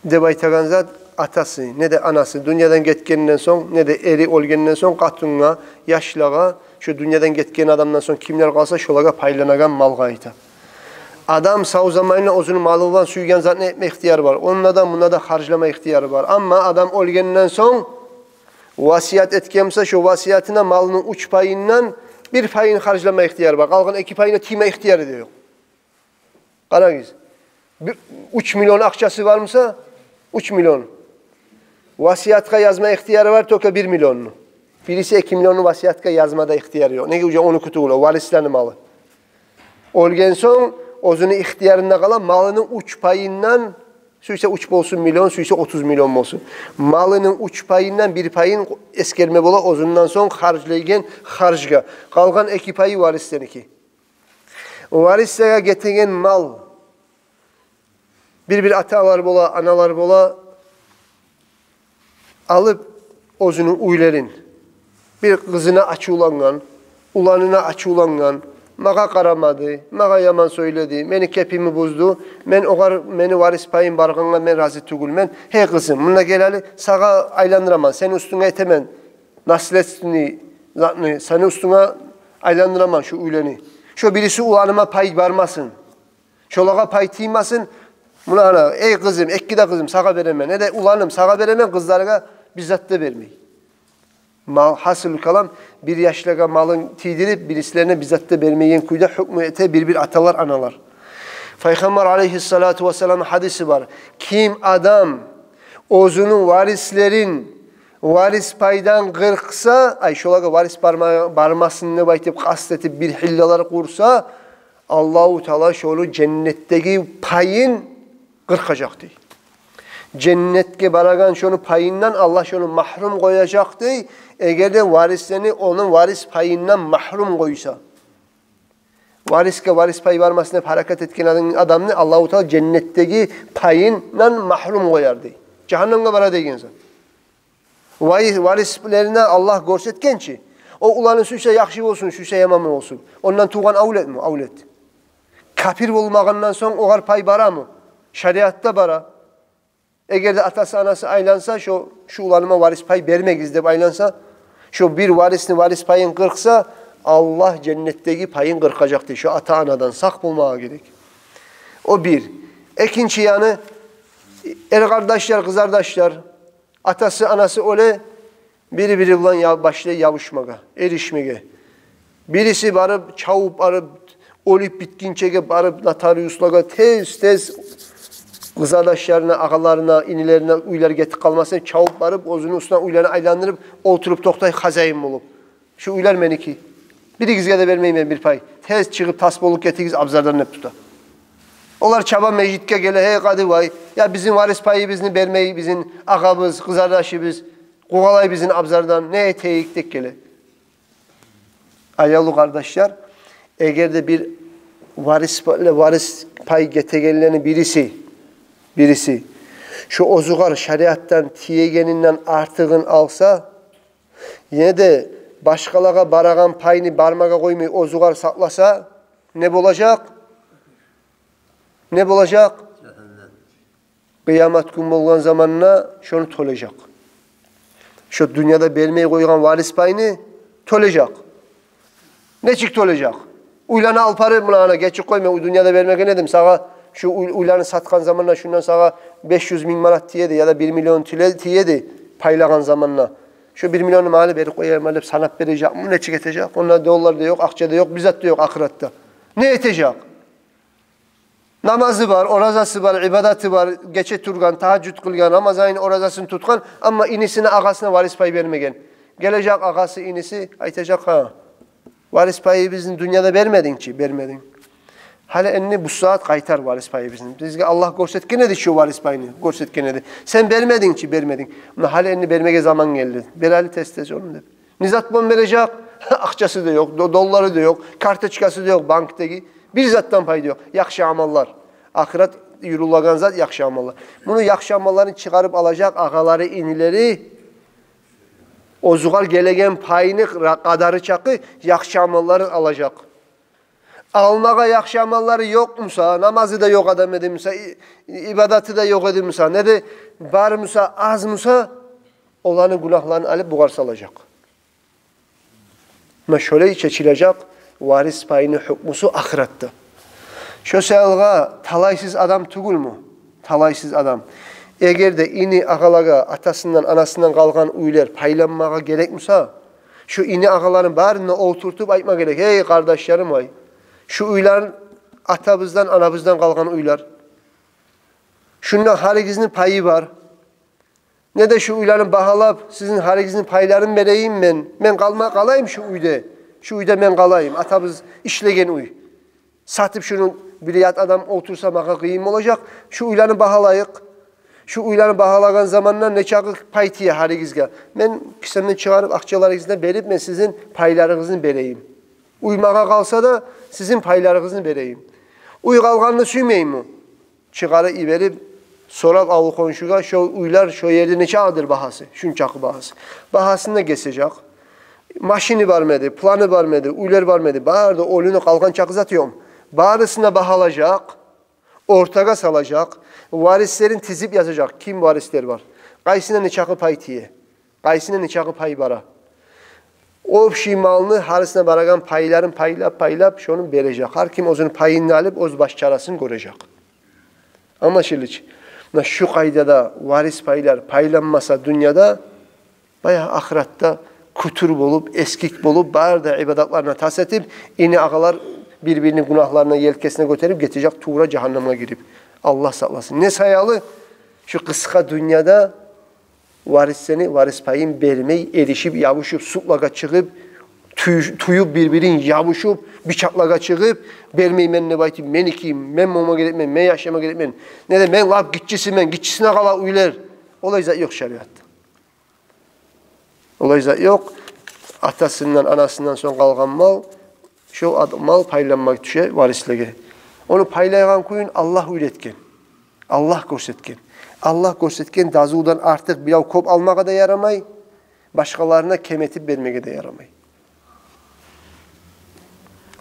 debaytagan zat atası, ne de anası, dünyadan getkeninden son, ne de eri olgeninden son, katunga, yaşlaga, şu dünyadan getken adamdan son kimler kalsa şolaga paylanagan malga ita. Adam sağ zamanla özünün malından suygan zatına etme ihtiyarı var. Onunla da buna da harclama ihtiyarı var. Ama adam olgeninden son vasiyat etkemse şu vasiyatına malının 3 payından 1 payını harclama ihtiyarı var. Kalkan 2 payını tiyme ihtiyarı diyor. Qaragız. 3 milyon akçası var mısa 3 milyon. Vasiyatka yazma ihtiyarı var toka 1 milyonunu. Birisi 2 milyonunu vasiyatka yazmada ihtiyarı yok. Ne güzel onu kutuğula varislerin malı. Olgen son özünün ihtiyarında kalan malının uç payından, suysa uç olsun milyon, suysa 30 milyon olsun. Malının uç payından bir payın eskerme bola, özünden son harclaygen harcga. Kalgan iki payı varisleniki. Varisliğe getiren mal, bir atalar bola, analar bola, alıp özünün uylerin, bir kızına açılangan, ulanına açılangan, mağa karamadı, mağa yaman söyledi, beni kepimi bozdu, meni varis payım barğanla ben razı tugul, men, hey kızım, bununla geleli sağa aylandıramam, seni üstüne etemen, nasletini, seni üstüne aylandıramam şu uyleni. Şu birisi ulanıma pay varmasın, çolağa pay tıymasın, buna ana, ey kızım, ekkide kızım, sağa veremem, ne de ulanım, sağa veremem, kızlarına bizzat da vermeyin. Mal hasıl kalam bir yaşlığa malın tidirip birislerine bizzat da vermeyen kuyda hükmü ete bir atalar analar. Peygamber aleyhissalatu vesselam hadisi var. Kim adam özünün varislerin varis paydan kırksa, ay şolaga varis barmasını baytıp kastetip bir hillalar kursa, Allahu Teala şolu cennetteki payın kırkacaktı. Cennetke baragan şunu payından Allah şunu mahrum koyacaktı. Eğer de varislerini onun varis payından mahrum koysa. Variske varis payı varmasına hep hareket etken adamını Allah-u Teala cennetteki payından mahrum koyardı. Cehennemde bara deyinse. Varislerine Allah görsetken ki o ulanın suysa yakşı olsun, suysa yaman olsun. Ondan tuğan avlet mi? Avlet. Kafir olmağından sonra oğar pay bara mı? Şeriatta bara. Eğer de atası anası aylansa, şu ulanıma varis pay vermek deyip aylansa, şu bir varis payın kırksa, Allah cennetteki payın kırkacaktır. Şu ata anadan sak bulmaya gerek. O bir. İkinci yanı, kardeşler, kız kardeşler, atası anası öyle, biri ulan başlıyor yavuşmaya, erişmeye. Birisi barıp, çavup barıp, olup bitkinçege barıp, notariuslara tez kız kardeşlerine, ağalarına, inilerine uylar getirip kalmasına çavup barıp, özünün üstüne uylarını aylandırıp, oturup toktay hazayım olup. Şu uylar meniki. Bir gizge de vermeyeyim bir pay. Tez çıkıp tasboluk getiriz, abzardan hep tutar. Onlar çaba mecitke gele, hey kadı vay, ya bizim varis payı bizni vermeyi, bizim ağabız, kız kardeşimiz, kuğalay bizim abzardan, ne eteğik tek gele. Ayalı kardeşler, eğer de bir varis pay getirgenlerin birisi şu ozugar şeriattan tiyegeninden artığın alsa, yine de başkalara baragan payını barmağa koymayı ozugar saklasa ne olacak? Ne olacak? Kıyamet günü olan zamanına şunu tolacak. Şu dünyada vermeyi koygan varis payını tolacak. Ne çık tolacak? Uylana alparı buna geçik koyma. Dünyada vermek ne dedim? Sağa şu uylanı satkan zamanla şundan sağa 500 bin manat tiyedi ya da 1 milyon tiyedi paylagan zamanla. Şu 1 milyonu mali beri koyayım alıp sanat verecek mi? Ne çıkacak? Onlar dolar da yok, akçe de yok, bizzat da yok ahirette. Ne edecek? Namazı var, orazası var, ibadeti var, geçe turgan, tahaccüd kılgan, Ramazan'ın orazasını tutkan ama inisine ağasına varis payı vermegen. Gelecek ağası inisi aytacak ha. Varis payı bizim dünyada vermedin ki, vermedin. Hala enni bu saat kaytar varis payı bizim. Bizge Allah görsetkenedi şu varis payını, görsetkenedi. Sen vermedin ki, vermedin. Ama hala enni vermeye zaman geldi. Belali test edecek onu dedi. Nizat bon verecek, akçası da yok, doları da yok, kartçıkası da yok banktaki. Bir zattan payı da yok. Yakşı amallar. Ahiret yürülagan zat yakşı amallar. Bunu yakşı amallarını çıkarıp alacak ağaları, inileri, o zugal gelegen payını kadarı çakı yakşı amalları alacak. Almağa yakşı amalları yok musa, namazı da yok adam edilmişse, ibadeti de yok edilmişse, ne de var musa, az musa, olanın günahlarını alıp buğar salacak. Ama şöyle çeçilecek, varis payını hükmusu ahirette. Şu selga talaysız adam tugul mu? Talaysız adam. Eğer de ini ağalaga, atasından, anasından kalkan uylar paylanmağa gerek musa, şu ini ağaların barını oturtup aytma gerek. Hey kardeşlerim vay. Şu uyların atamızdan, anamızdan kalkan uylar. Şundan harigizinin payı var. Ne de şu uyların bahalap, sizin harigizinin paylarını vereyim ben. Ben kalayım şu uyda. Şu uyda ben kalayım. Atamız işlegen uy. Satıp şunun Bir yat adam otursa bana kıyım olacak. Şu uylanı bahalayık. Şu uylanı bahalagan zamanlar neçağı paytiye harigizge. Ben kisemden çıkarıp akçalarınızda berip ben sizin paylarınızı bereyim. Uymağa kalsa da sizin paylarınızı bereyim. Uy kalganını süymeyim mi? Çıkarı iverip sorak avlu konşuğa şu uylar şu yerde neçağıdır bahası. Şunçakı bahası. Bahasını da kesecek. Maşini varmadı, planı varmadı, uylar varmadı. Bağırdı oğlunu kalkan çakı zatıyorum. Bağrısına bahalacak. Ortaga salacak. Varislerin tizip yazacak. Kim varisler var? Qaysına neçağı paytiye. Qaysına neçağı pay bara. O şey malını harısına baragan payların paylap şunun verecek. Her kim özünün payını alıp öz baş çarasını görecek. Anlaşıldı. Şu kaydada varis paylar paylanmasa dünyada bayağı ahiratta kutur bulup, eskik bulup, bağır da ibadatlarına tas etip, ini ağalar birbirinin günahlarına, yelkesine götürüp getirecek tuğra cehenneme girip. Allah saklasın. Ne sayalı? Şu kıska dünyada varis payın vermeyi erişip, yavuşup, suplaga çıkıp, tuyup birbirin yavuşup, bıçaklaga çıkıp, vermeyi men ne baytip, men ikiyim, men moma gerekmen, men yaşama gerekmen. Ne de men laf gitçisine kala uylar. Olay zaten yok şeriatta. Olay zaten yok. Atasından, anasından son kalgan mal, şu mal paylanmak düşe varislige. Onu paylayan koyun Allah üretken. Allah gösterken. Allah gösterken dazudan artık bir kop almaya da yaramay, başkalarına kemetip vermeye de yaramay.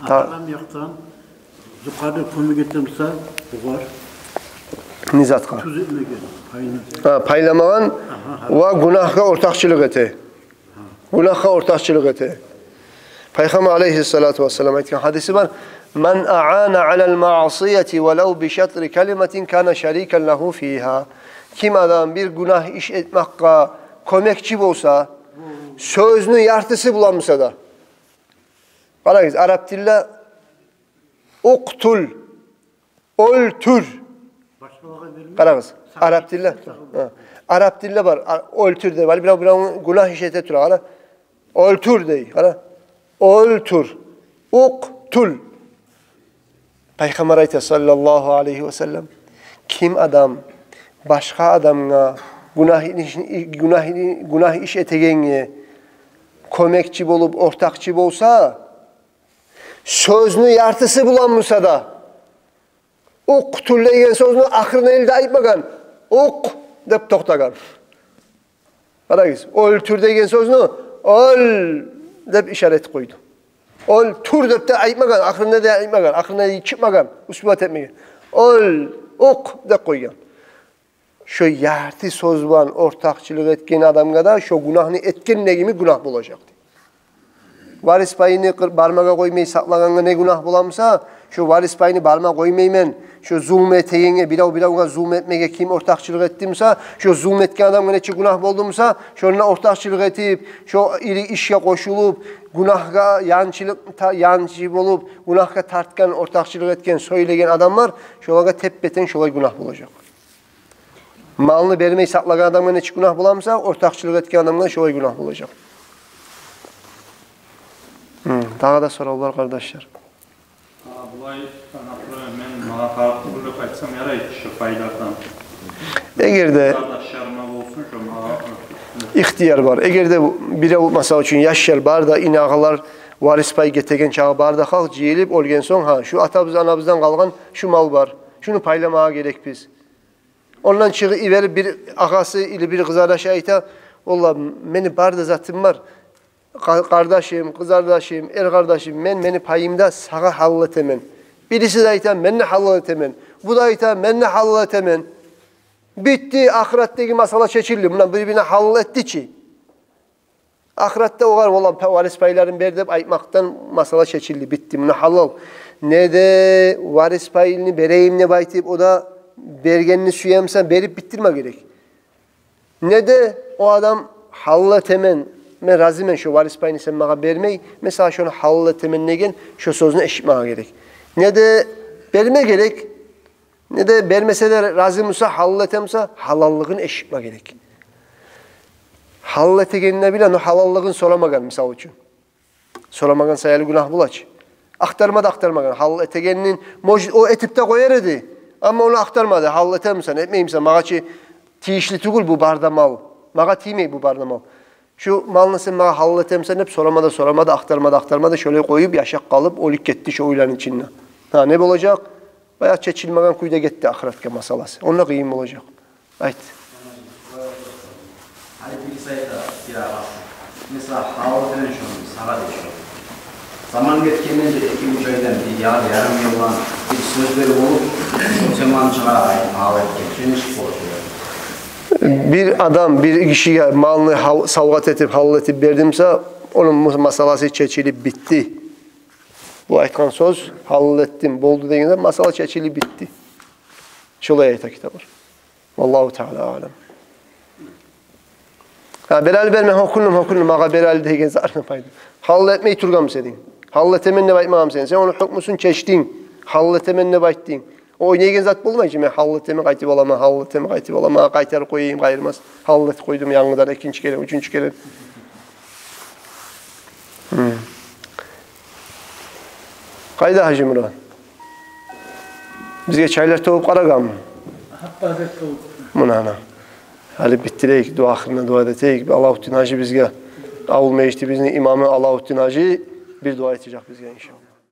Adam yaktan, yukarıda kumu getirmişse bu var. Nizatka. Tuz etmegen, paylamagan ve günahka ortakçılık ete. Günahka ortakçılık ete. Peygamber aleyhissalatu vesselam ayetken hadisi var. Men a'ana alel ma'asiyeti velev bi şatri kelimetin kana şeriken lehu fiha. Kim adam bir günah iş etmekka kömekçi olsa, sözünün yartısı bulanmışsa da. Qarayız, Arap dillə uqtul, öldür. Qarayız, Arap dillə. Arap dillə var, öldür de var. Bir günah iş ete tura. Öldür dey. Öldür. Uqtul. Peygamber ayeti sallallahu aleyhi ve sellem. Kim adam başka adamına günah iş etegenge kömekçi bolup ortakçı bolsa sözünü yartısı bulanmışsa da uqtul deyen sözünü ahırına elde ayıpmagan uq dep toxtagan. Qarayız, öldür deyen sözünü öl dep işaret koydu. Öl tur dep de ayıpmagan, ahırına da ayıpmagan, ahırına çıkmagan, usbat etmegen. Öl uq dep koygan. Şu yartı söz var, ortakçılık etken adamga da şu günahını etken ne gibi günah bulacak. Varis payını barmağa koymayı saklaganga ne günah bulamsa, şu varis payını barmağa koymaymen, şu zulm eteyenge, bilav zulm etmege kim ortakçılık ettimse, şu zulm etken adamga neçe günah buldumsa, şununla ortakçılık etip, şu iri işe koşulup, günahga yancı bulup, günahga tartkan, ortakçılık etken, söylegen adamlar, şolaga teppeten şolay günah bulacak. Malını vermeyi saklagan adamga neçe günah bulamsa, ortakçılık etken adamga şolay günah bulacak. Daha da soru var kardeşler. Bulay, ben bana farklı bir açsam yaraydı şu faydadan. Eğer de ihtiyar var. Eğer de biri olmasa için yaşlar var da inağalar varis pay getegen çağı var da halk ciyelip olgen son şu atabız anabızdan kalgan şu mal var. Şunu paylamaya gerek biz. Ondan çığı iverip bir ağası ile bir kızardaş ayta vallahi beni barda zatım var. Kardeşim, kız kardeşim, er kardeşim, beni payımda sağa halletemen. Birisi de aytan, ben ne halletemen. Bu da aytan, ben ne halletemen. Bitti, ahiretteki masala çeçildi. Bundan birbirine halletti ki. Ahirette o var, vallahi varis payların berdep aytmaktan masala çeçildi, bitti. Buna halal. Ne de varis payını bereyim ne baytip, o da bergenini suyamsan berip bittirme gerek. Ne de o adam halletemen. Ben razıyım şu varis payını sen bana vermeyi. Mesela şunu halletemen negen şu sözünü eşitmeye gerek. Ne de verme gerek. Ne de vermese de razı mısa halletemse halallığını eşitme gerek. Halletegenine bile halallığını soramagan misal için. Soramagan sayılı günah bulaç. Aktarmadı aktarmagan. Hal etegeninin o etipte koyar idi. Ama onu aktarmadı. Hal etemsen, etmeyimsen. Mağa ki tiyişli tugul bu barda mal. Mağa tiymey bu barda mal. Şu malını sen mağa hal etemsen hep soramadı, aktarmadı. Şöyle koyup yaşak kalıp olik gitti şu oyların içine. Ha ne olacak? Bayağı çeçilmeden kuyuda gitti ahiretka masalası. Onunla kıyım olacak. Evet. Hani bilgisayarda bir ara. Mesela hava denen şu, sağa değişiyor. Zaman geçtiğinde 2-3 aydan bir yarım yıldan bir sözleri olup o zaman çıkararak hava etken. Bir adam bir kişiye malını savgat edip halletip verdimse onun masalası çeçilip bitti. Bu aytkan söz hallettim, boldu deyince masala çeçilip bitti. Şolay ayta kitabı. Vallahu Teala alem. Ha belal verme hokunum mağa belal degen zarına paydı. Halletmeyi turgam sedin. Halletemen ne baytmam sen. Sen onu hukmusun çeştin. Halletemen ne bayttin. O negen zat bulmayıcı men halletemi qaytib olama, qaytar koyayım qayırmaz. Hallet koydum yanıdan ikinci kere, üçüncü kere. Qayda Hacı Murat? Bizge çaylar tovup qaragam. Hatta da tavuk. Munana. Hali bittireyik, dua ahirine dua edeteyik. Allahuddin Hacı bizge avul meclisi bizning imamı Allahuddin Hacı bir dua edecek bizge inşallah.